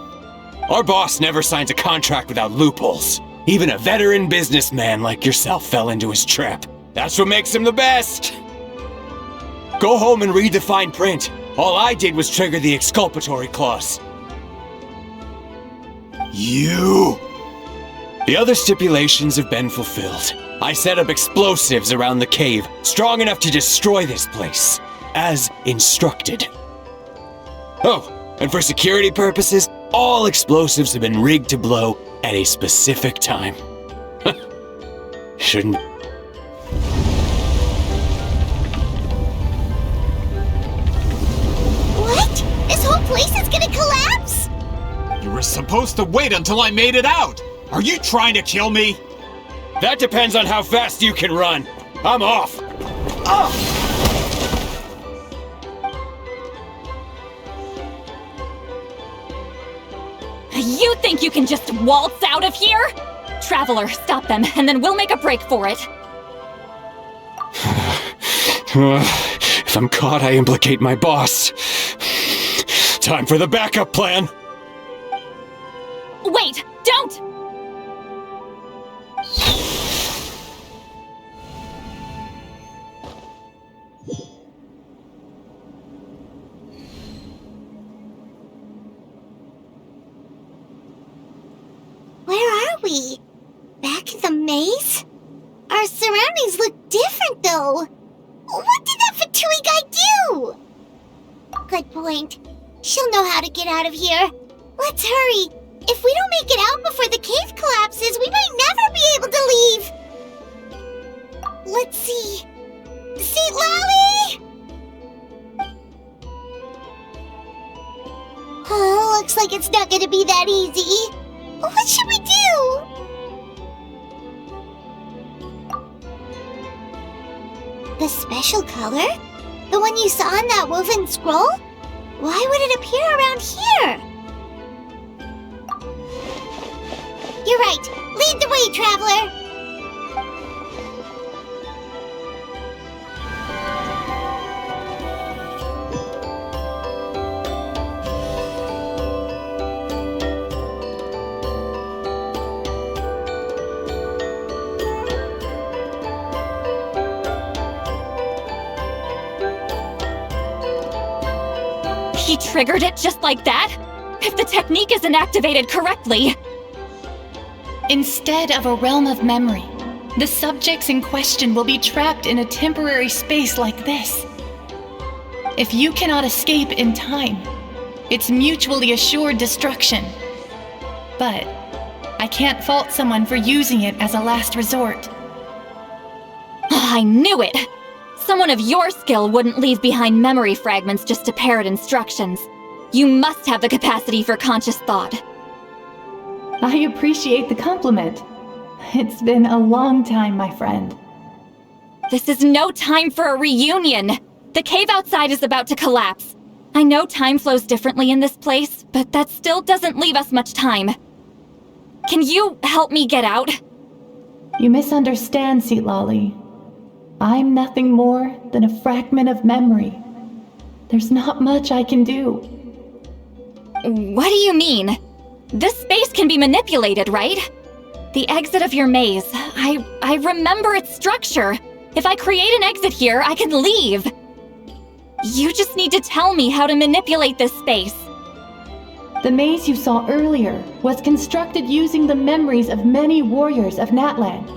Our boss never signs a contract without loopholes. Even a veteran businessman like yourself fell into his trap. That's what makes him the best! Go home and read the fine print. All I did was trigger the exculpatory clause. You! The other stipulations have been fulfilled. I set up explosives around the cave, strong enough to destroy this place, as instructed. Oh, and for security purposes, all explosives have been rigged to blow at a specific time. Shouldn't... What? This whole place is gonna collapse? You were supposed to wait until I made it out! Are you trying to kill me? That depends on how fast you can run. I'm off. You think you can just waltz out of here? Traveler, stop them, and then we'll make a break for it. If I'm caught, I implicate my boss. Time for the backup plan. Wait, don't! Where are we? Back in the maze? Our surroundings look different, though. What did that Fatui guy do? Good point. She'll know how to get out of here. Let's hurry. If we don't make it out before the cave collapses, we might never be able to leave. Let's see. See, Lolly? Oh, looks like it's not gonna be that easy. What should we do? The special color? The one you saw in that woven scroll? Why would it appear around here? You're right. Lead the way, traveler. He triggered it just like that? If the technique isn't activated correctly... Instead of a realm of memory, the subjects in question will be trapped in a temporary space like this. If you cannot escape in time, it's mutually assured destruction. But I can't fault someone for using it as a last resort. I knew it! Someone of your skill wouldn't leave behind memory fragments just to parrot instructions. You must have the capacity for conscious thought. I appreciate the compliment. It's been a long time, my friend. This is no time for a reunion! The cave outside is about to collapse. I know time flows differently in this place, but that still doesn't leave us much time. Can you help me get out? You misunderstand, Seatlolly. I'm nothing more than a fragment of memory. There's not much I can do. What do you mean? This space can be manipulated, right? The exit of your maze. I remember its structure. If I create an exit here, I can leave. You just need to tell me how to manipulate this space. The maze you saw earlier was constructed using the memories of many warriors of Natland.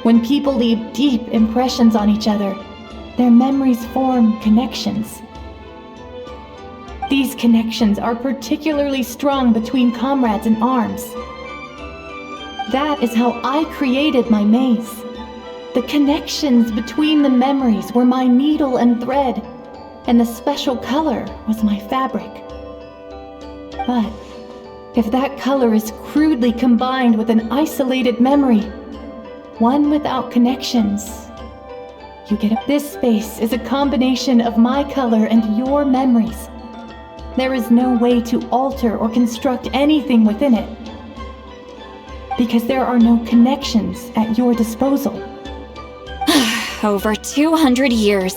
When people leave deep impressions on each other, their memories form connections. These connections are particularly strong between comrades in arms. That is how I created my maze. The connections between the memories were my needle and thread, and the special color was my fabric. But if that color is crudely combined with an isolated memory, one without connections. You get it. This space is a combination of my color and your memories. There is no way to alter or construct anything within it, because there are no connections at your disposal. Over 200 years,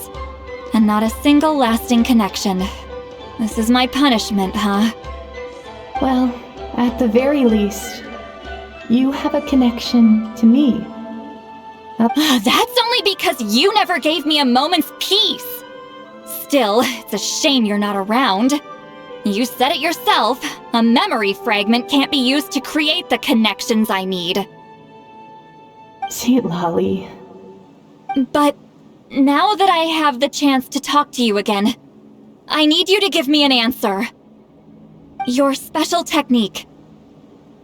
and not a single lasting connection. This is my punishment, huh? Well, at the very least, you have a connection to me. That's only because you never gave me a moment's peace. Still, it's a shame you're not around. You said it yourself. A memory fragment can't be used to create the connections I need. Sweet Lolly. But now that I have the chance to talk to you again, I need you to give me an answer. Your special technique.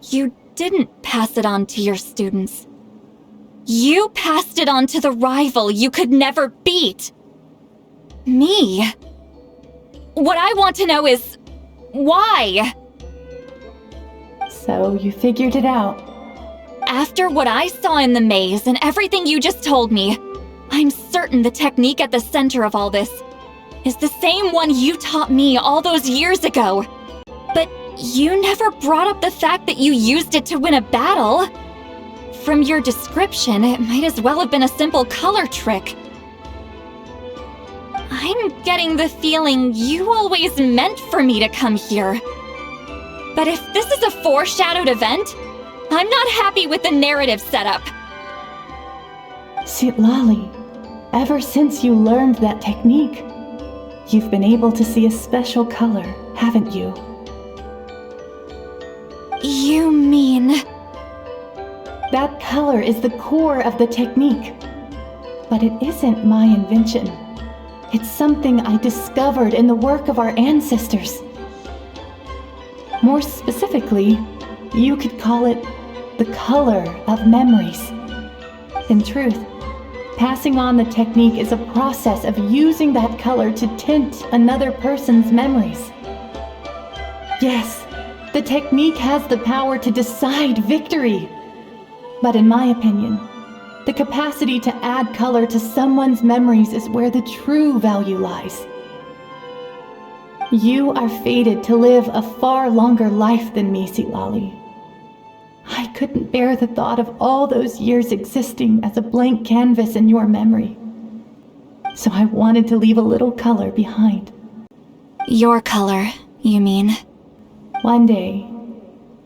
You didn't pass it on to your students. You passed it on to the rival you could never beat. Me. What I want to know is, why? So you figured it out. After what I saw in the maze and everything you just told me, I'm certain the technique at the center of all this is the same one you taught me all those years ago. But you never brought up the fact that you used it to win a battle. From your description, it might as well have been a simple color trick. I'm getting the feeling you always meant for me to come here. But if this is a foreshadowed event, I'm not happy with the narrative setup. Sweet Lolly, ever since you learned that technique, you've been able to see a special color, haven't you? You mean... That color is the core of the technique. But it isn't my invention. It's something I discovered in the work of our ancestors. More specifically, you could call it the color of memories. In truth, passing on the technique is a process of using that color to tint another person's memories. Yes, the technique has the power to decide victory. But in my opinion, the capacity to add color to someone's memories is where the true value lies. You are fated to live a far longer life than me, Sweet Lolly. I couldn't bear the thought of all those years existing as a blank canvas in your memory. So I wanted to leave a little color behind. Your color, you mean? One day,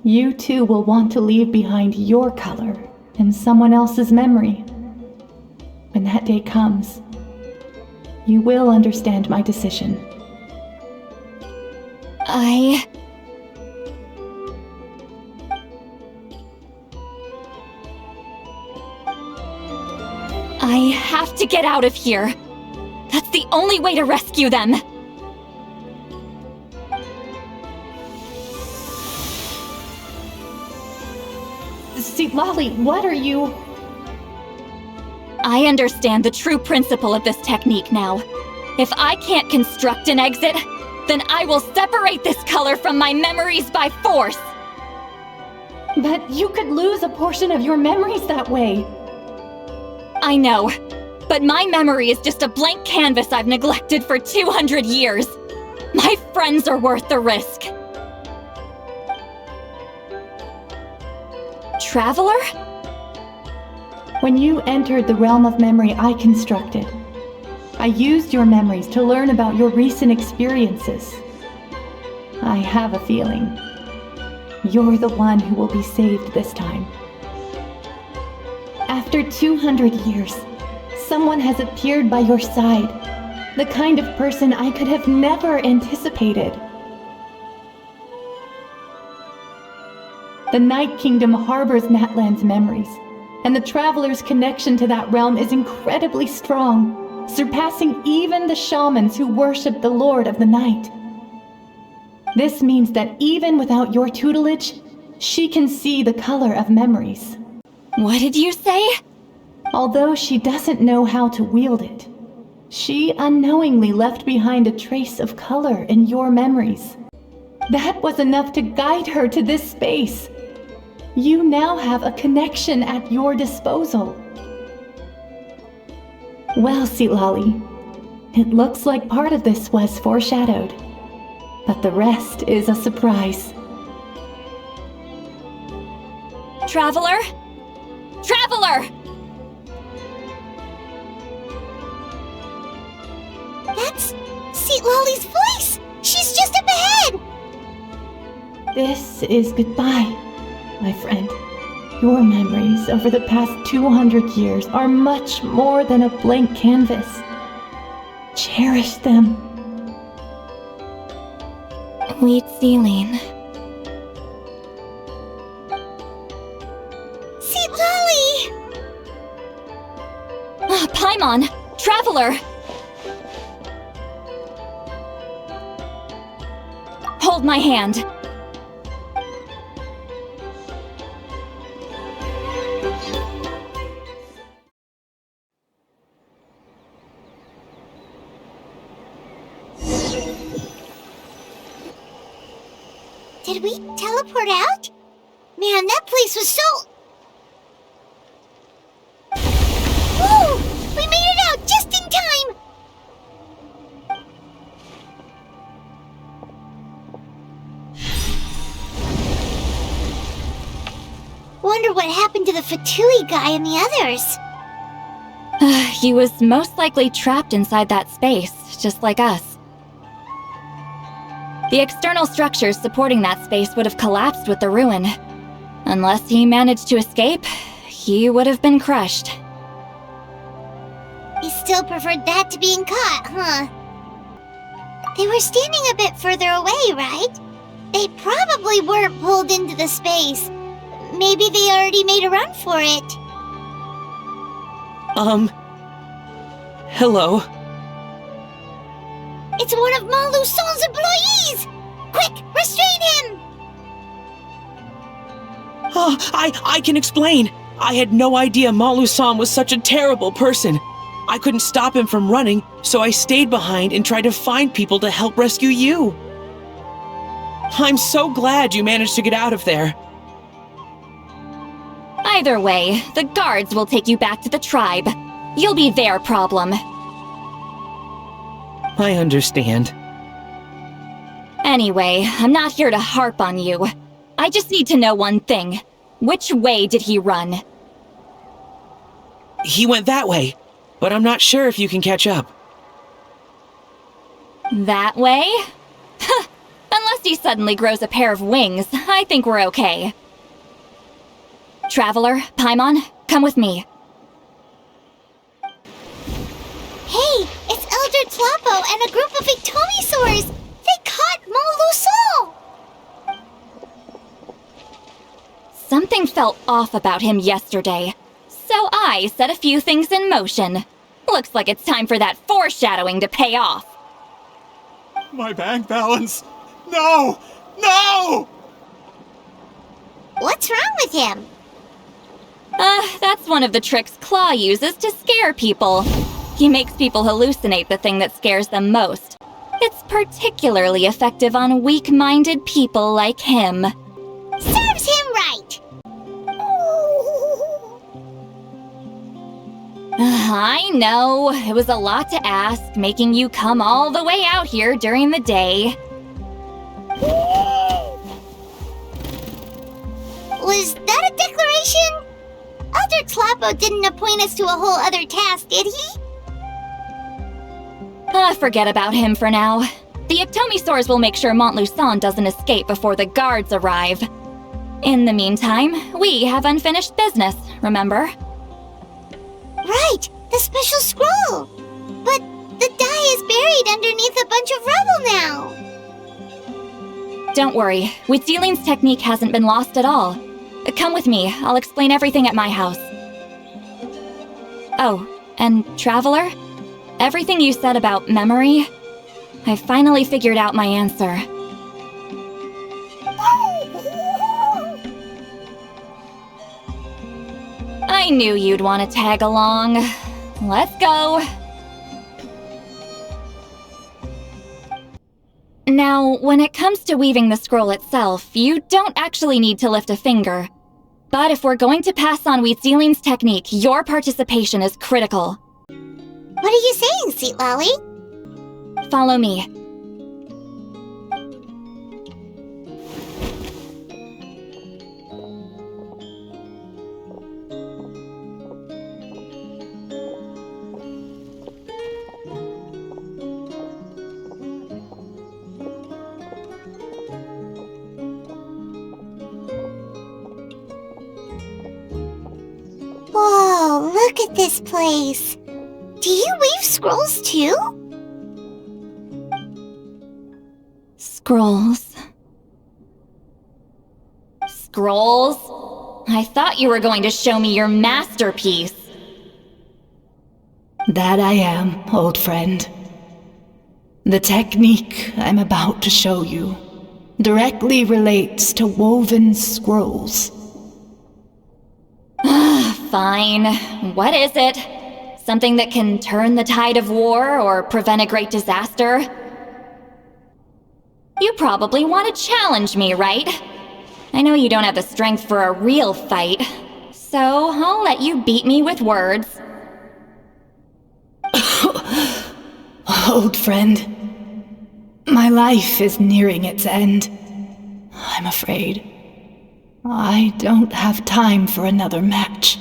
you too will want to leave behind your color in someone else's memory. When that day comes, you will understand my decision. I have to get out of here. That's the only way to rescue them. Sweet Lolly, what are you... I understand the true principle of this technique now. If I can't construct an exit, then I will separate this color from my memories by force. But you could lose a portion of your memories that way. I know, but my memory is just a blank canvas I've neglected for 200 years. My friends are worth the risk. Traveler? When you entered the realm of memory I constructed, I used your memories to learn about your recent experiences. I have a feeling you're the one who will be saved this time. After 200 years, someone has appeared by your side, the kind of person I could have never anticipated. The Night Kingdom harbors Natlan's memories, and the Traveler's connection to that realm is incredibly strong, surpassing even the shamans who worship the Lord of the Night. This means that even without your tutelage, she can see the color of memories. What did you say? Although she doesn't know how to wield it, she unknowingly left behind a trace of color in your memories. That was enough to guide her to this space. You now have a connection at your disposal. Well, Seatlolly, it looks like part of this was foreshadowed, but the rest is a surprise. Traveler? Traveler! That's Seatlolly's voice! She's just up ahead! This is goodbye, my friend. Your memories over the past 200 years are much more than a blank canvas. Cherish them. Wheat ceiling. Seatlolly! Paimon! Traveler! Hold my hand. Did we teleport out? Man, that place was so... Whoa! We made it out just in time! Wonder what happened to the Fatui guy and the others. He was most likely trapped inside that space, just like us. The external structures supporting that space would have collapsed with the ruin. Unless he managed to escape, he would have been crushed. He still preferred that to being caught, huh? They were standing a bit further away, right? They probably weren't pulled into the space. Maybe they already made a run for it. Hello? It's one of Maluson's employees! Quick, restrain him! Oh, I can explain. I had no idea Malu-san was such a terrible person. I couldn't stop him from running, so I stayed behind and tried to find people to help rescue you. I'm so glad you managed to get out of there. Either way, the guards will take you back to the tribe. You'll be their problem. I understand. Anyway, I'm not here to harp on you. I just need to know one thing. Which way did he run? He went that way, but I'm not sure if you can catch up. That way? Unless he suddenly grows a pair of wings, I think we're okay. Traveler, Paimon, come with me. Hey, it's Elder Tlapo and a group of Ictomisaurs! They caught Maluson! Something felt off about him yesterday, so I set a few things in motion. Looks like it's time for that foreshadowing to pay off. My bank balance! No! No! What's wrong with him? That's one of the tricks Claw uses to scare people. He makes people hallucinate the thing that scares them most. It's particularly effective on weak-minded people like him. Serves him right! I know, it was a lot to ask, making you come all the way out here during the day. Was that a declaration? Elder Tlapo didn't appoint us to a whole other task, did he? Forget about him for now. The Ictomisaurs will make sure Montluçon doesn't escape before the guards arrive. In the meantime, we have unfinished business, remember? Right, the special scroll! But the die is buried underneath a bunch of rubble now. Don't worry, Huitzilin's technique hasn't been lost at all. Come with me, I'll explain everything at my house. Oh, and Traveler? Everything you said about memory, I finally figured out my answer. I knew you'd want to tag along. Let's go. Now, when it comes to weaving the scroll itself, you don't actually need to lift a finger. But if we're going to pass on Huitzilin's technique, your participation is critical. What are you saying, Sweet Lolly? Follow me. Whoa, look at this place. Do you weave scrolls too? Scrolls. Scrolls? I thought you were going to show me your masterpiece. That I am, old friend. The technique I'm about to show you directly relates to woven scrolls. Fine. What is it? Something that can turn the tide of war or prevent a great disaster? You probably want to challenge me, right? I know you don't have the strength for a real fight, so I'll let you beat me with words. Old friend, my life is nearing its end. I'm afraid I don't have time for another match.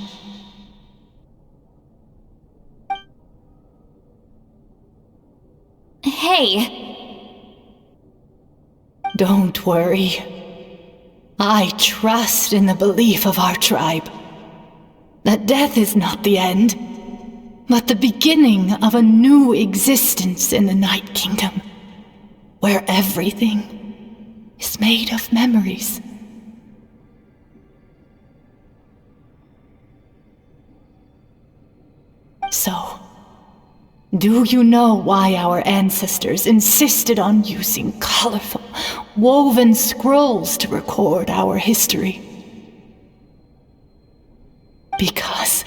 Hey. Don't worry. I trust in the belief of our tribe that death is not the end, but the beginning of a new existence in the Night Kingdom, where everything is made of memories. So, do you know why our ancestors insisted on using colorful, woven scrolls to record our history? Because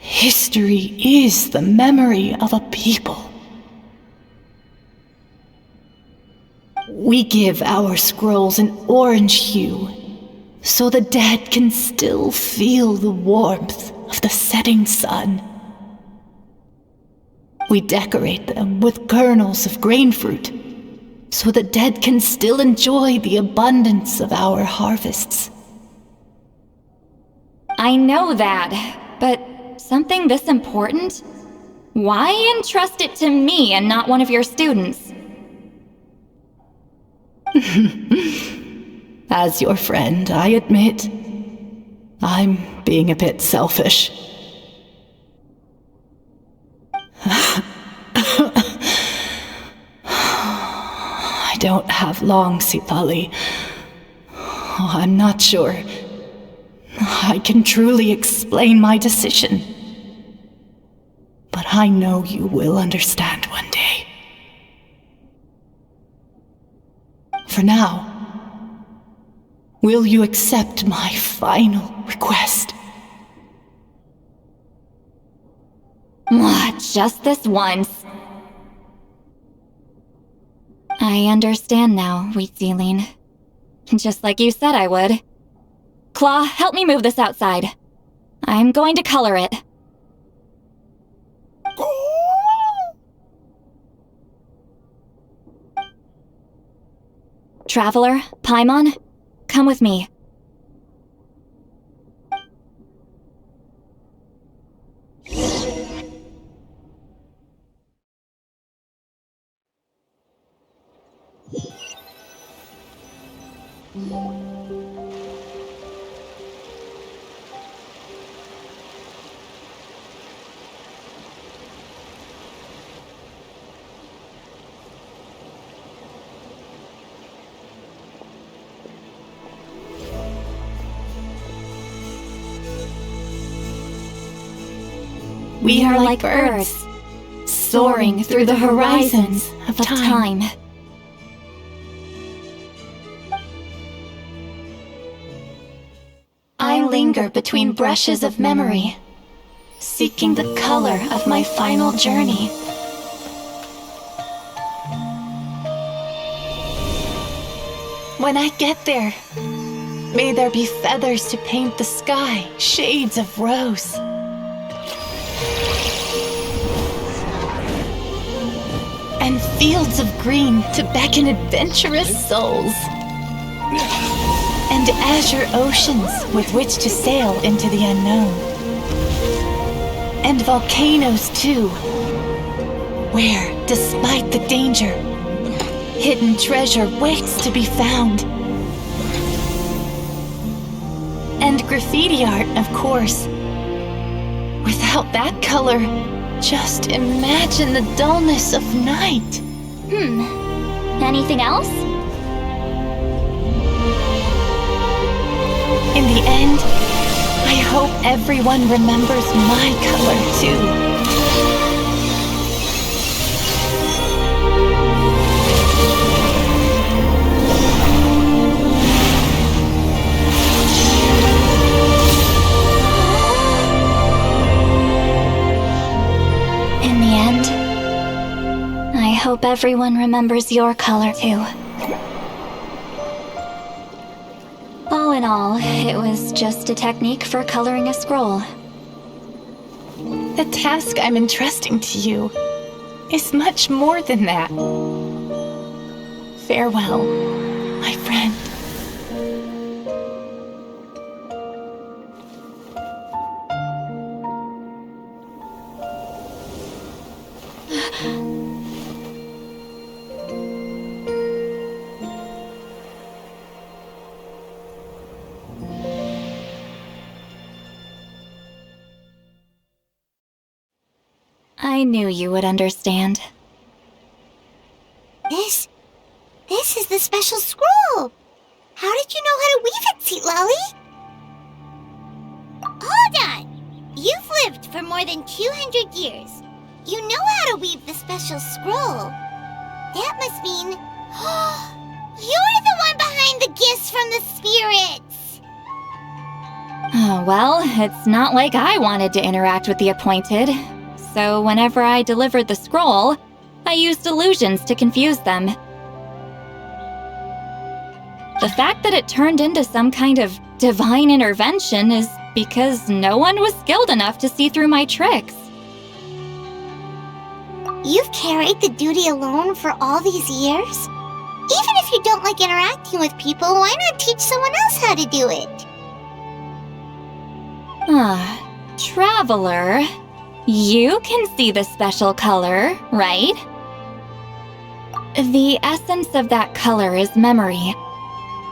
history is the memory of a people. We give our scrolls an orange hue, so the dead can still feel the warmth of the setting sun. We decorate them with kernels of grain fruit, so the dead can still enjoy the abundance of our harvests. I know that, but something this important? Why entrust it to me and not one of your students? As your friend, I admit, I'm being a bit selfish. I don't have long, Sipali. I'm not sure I can truly explain my decision. But I know you will understand one day. For now, will you accept my final request? Just this once. I understand now, Wheat Ceiling. Just like you said I would. Claw, help me move this outside. I'm going to color it. Traveler, Paimon, come with me. We are like birds, soaring through the horizons of time. I linger between brushes of memory, seeking the color of my final journey. When I get there, may there be feathers to paint the sky, shades of rose. and fields of green to beckon adventurous souls. And azure oceans with which to sail into the unknown. And volcanoes too, where, despite the danger, hidden treasure waits to be found. And graffiti art, of course. Without that color, just imagine the dullness of night. Anything else? In the end, I hope everyone remembers my color too. In the end, I hope everyone remembers your color too. All in all, it was just a technique for coloring a scroll. The task I'm entrusting to you is much more than that. Farewell, my friend. I knew you would understand. This is the special scroll. How did you know how to weave it, Seat Lolly? Hold on. You've lived for more than 200 years. You know how to weave the special scroll. That must mean... you're the one behind the gifts from the spirits! Oh, well, it's not like I wanted to interact with the appointed. So whenever I delivered the scroll, I used illusions to confuse them. The fact that it turned into some kind of divine intervention is because no one was skilled enough to see through my tricks. You've carried the duty alone for all these years? Even if you don't like interacting with people, why not teach someone else how to do it? Traveler, you can see the special color, right? The essence of that color is memory.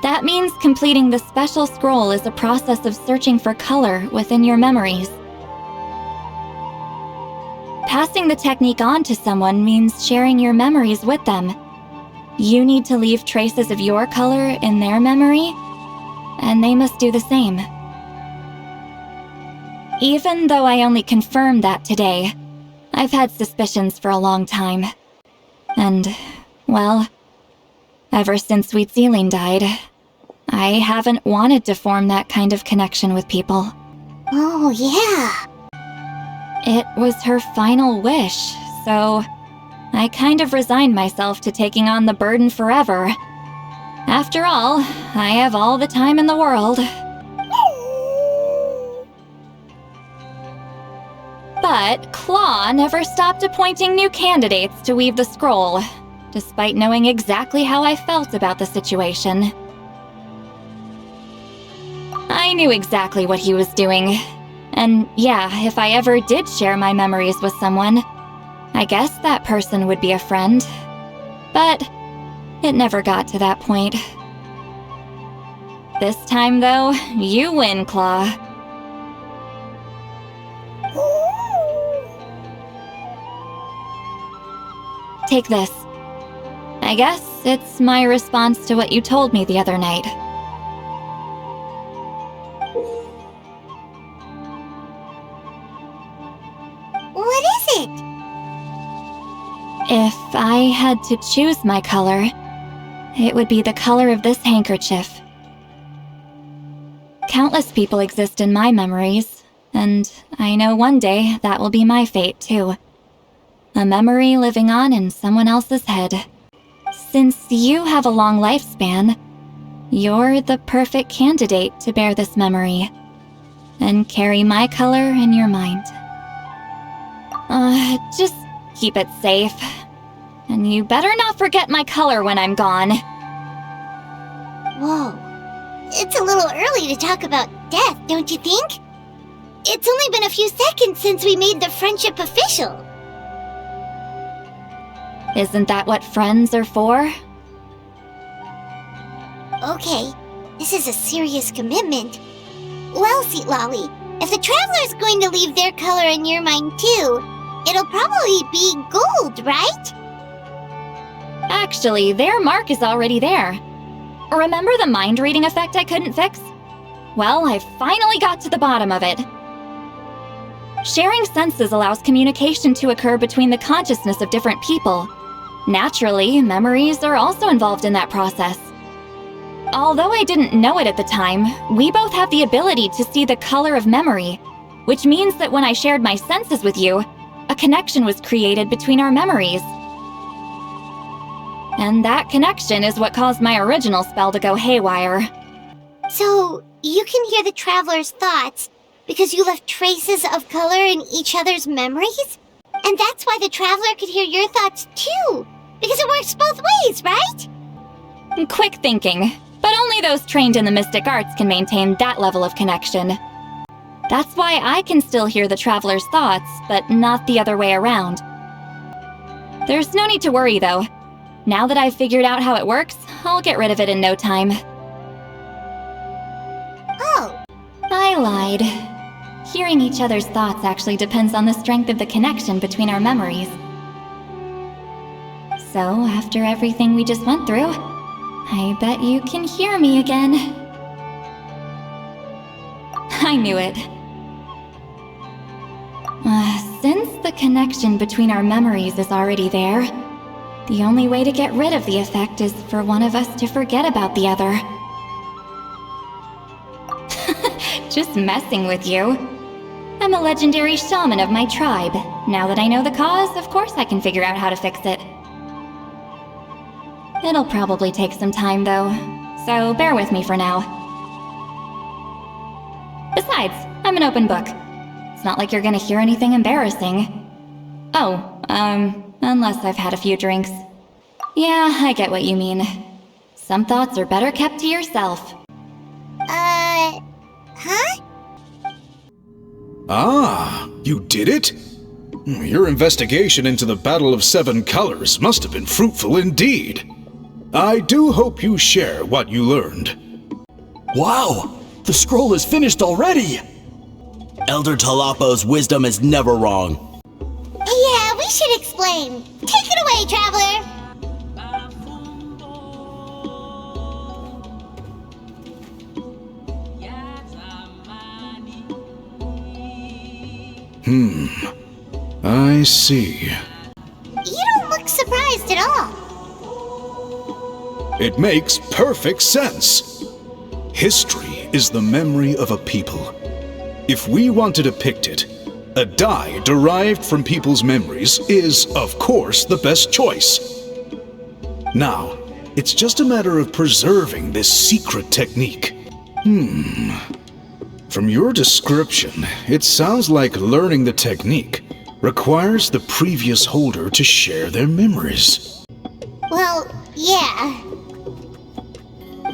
That means completing the special scroll is a process of searching for color within your memories. Passing the technique on to someone means sharing your memories with them. You need to leave traces of your color in their memory, and they must do the same. Even though I only confirmed that today, I've had suspicions for a long time. And, well, ever since Sweet Ceiling died, I haven't wanted to form that kind of connection with people. Oh, yeah. It was her final wish, so I kind of resigned myself to taking on the burden forever. After all, I have all the time in the world. But Claw never stopped appointing new candidates to weave the scroll, despite knowing exactly how I felt about the situation. I knew exactly what he was doing. And yeah, if I ever did share my memories with someone, I guess that person would be a friend. But it never got to that point. This time, though, you win, Claw. Take this. I guess it's my response to what you told me the other night. What is it? If I had to choose my color, it would be the color of this handkerchief. Countless people exist in my memories, and I know one day that will be my fate too. A memory living on in someone else's head. Since you have a long lifespan, you're the perfect candidate to bear this memory and carry my color in your mind. Just keep it safe. And you better not forget my color when I'm gone. Whoa. It's a little early to talk about death, don't you think? It's only been a few seconds since we made the friendship official. Isn't that what friends are for? Okay, this is a serious commitment. Well, Seat Lolly, if the Traveler's going to leave their color in your mind too, it'll probably be gold, right? Actually, their mark is already there. Remember the mind reading effect I couldn't fix? Well, I finally got to the bottom of it. Sharing senses allows communication to occur between the consciousness of different people. Naturally, memories are also involved in that process. Although I didn't know it at the time, we both have the ability to see the color of memory, which means that when I shared my senses with you, a connection was created between our memories. And that connection is what caused my original spell to go haywire. So, you can hear the Traveler's thoughts because you left traces of color in each other's memories? And that's why the Traveler could hear your thoughts too, because it works both ways, right? Quick thinking, but only those trained in the mystic arts can maintain that level of connection. That's why I can still hear the Traveler's thoughts, but not the other way around. There's no need to worry though. Now that I've figured out how it works, I'll get rid of it in no time. Oh. I lied. Hearing each other's thoughts actually depends on the strength of the connection between our memories. So, after everything we just went through, I bet you can hear me again. I knew it. Since the connection between our memories is already there, the only way to get rid of the effect is for one of us to forget about the other. Just messing with you. I'm a legendary shaman of my tribe. Now that I know the cause, of course I can figure out how to fix it. It'll probably take some time though, so bear with me for now. Besides, I'm an open book. It's not like you're gonna hear anything embarrassing. Oh, unless I've had a few drinks. Yeah, I get what you mean. Some thoughts are better kept to yourself. Huh? Ah, you did it? Your investigation into the Battle of Seven Colors must have been fruitful indeed. I do hope you share what you learned. Wow! The scroll is finished already! Elder Talapo's wisdom is never wrong. Yeah, we should explain. Take it away, Traveler! I see. You don't look surprised at all. It makes perfect sense. History is the memory of a people. If we want to depict it, a die derived from people's memories is, of course, the best choice. Now, it's just a matter of preserving this secret technique. From your description, it sounds like learning the technique requires the previous holder to share their memories. Well, yeah.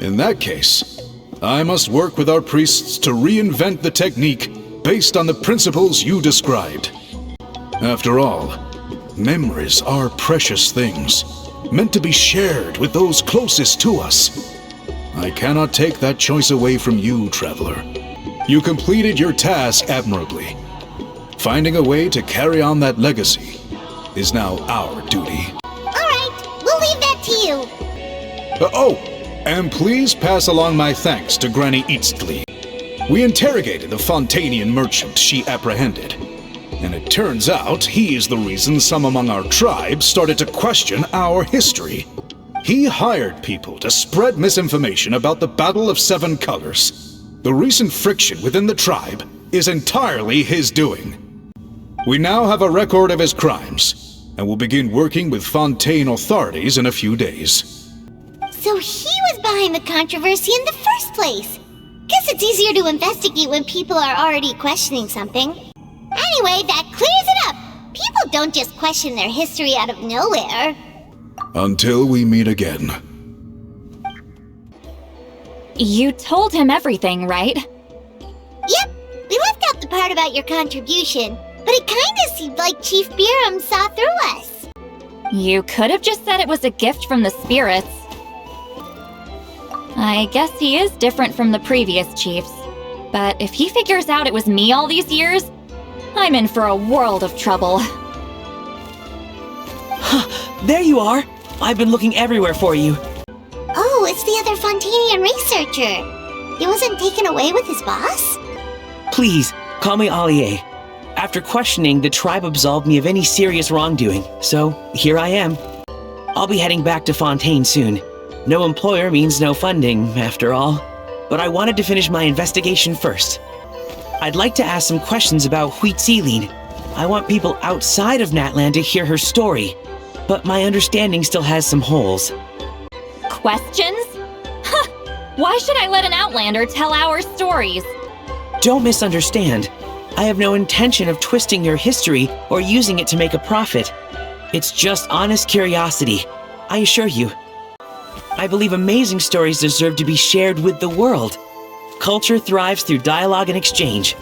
In that case, I must work with our priests to reinvent the technique based on the principles you described. After all, memories are precious things, meant to be shared with those closest to us. I cannot take that choice away from you, Traveler. You completed your task admirably. Finding a way to carry on that legacy is now our duty. Alright, we'll leave that to you. And please pass along my thanks to Granny Eastly. We interrogated the Fontanian merchant she apprehended, and it turns out he is the reason some among our tribe started to question our history. He hired people to spread misinformation about the Battle of Seven Colors. The recent friction within the tribe is entirely his doing. We now have a record of his crimes, and will begin working with Fontaine authorities in a few days. So he was behind the controversy in the first place. Guess it's easier to investigate when people are already questioning something. Anyway, that clears it up. People don't just question their history out of nowhere. Until we meet again. You told him everything, right? Yep, we left out the part about your contribution, but it kinda seemed like Chief Biram saw through us. You could have just said it was a gift from the spirits. I guess he is different from the previous chiefs. But if he figures out it was me all these years, I'm in for a world of trouble. There you are! I've been looking everywhere for you. Oh, it's the other Fontanian researcher. He wasn't taken away with his boss? Please, call me Allier. After questioning, the tribe absolved me of any serious wrongdoing, so here I am. I'll be heading back to Fontaine soon. No employer means no funding, after all. But I wanted to finish my investigation first. I'd like to ask some questions about Huitziline. I want people outside of Natlan to hear her story, but my understanding still has some holes. Questions? Huh! Why should I let an Outlander tell our stories? Don't misunderstand. I have no intention of twisting your history or using it to make a profit. It's just honest curiosity, I assure you. I believe amazing stories deserve to be shared with the world. Culture thrives through dialogue and exchange.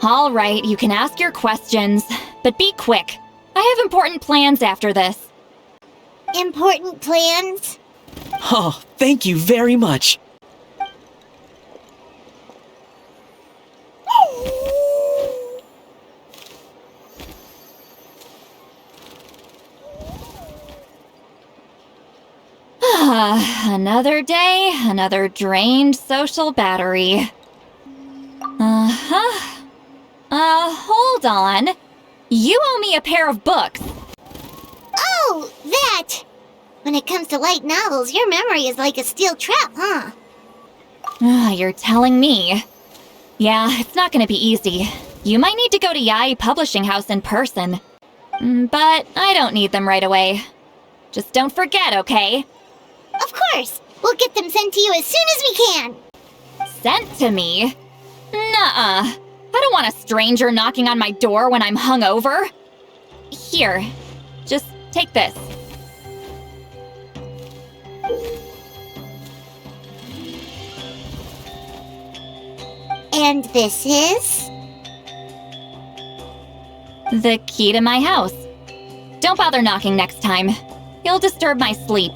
All right, you can ask your questions, but be quick. I have important plans after this. Important plans? Oh, thank you very much. Another day, another drained social battery. Hold on. You owe me a pair of books. Oh, that! When it comes to light novels, your memory is like a steel trap, huh? You're telling me. Yeah, it's not gonna be easy. You might need to go to Yai Publishing House in person. But I don't need them right away. Just don't forget, okay? Of course! We'll get them sent to you as soon as we can! Sent to me? Nuh-uh. I don't want a stranger knocking on my door when I'm hungover. Here, just take this. And this is? The key to my house. Don't bother knocking next time. You'll disturb my sleep.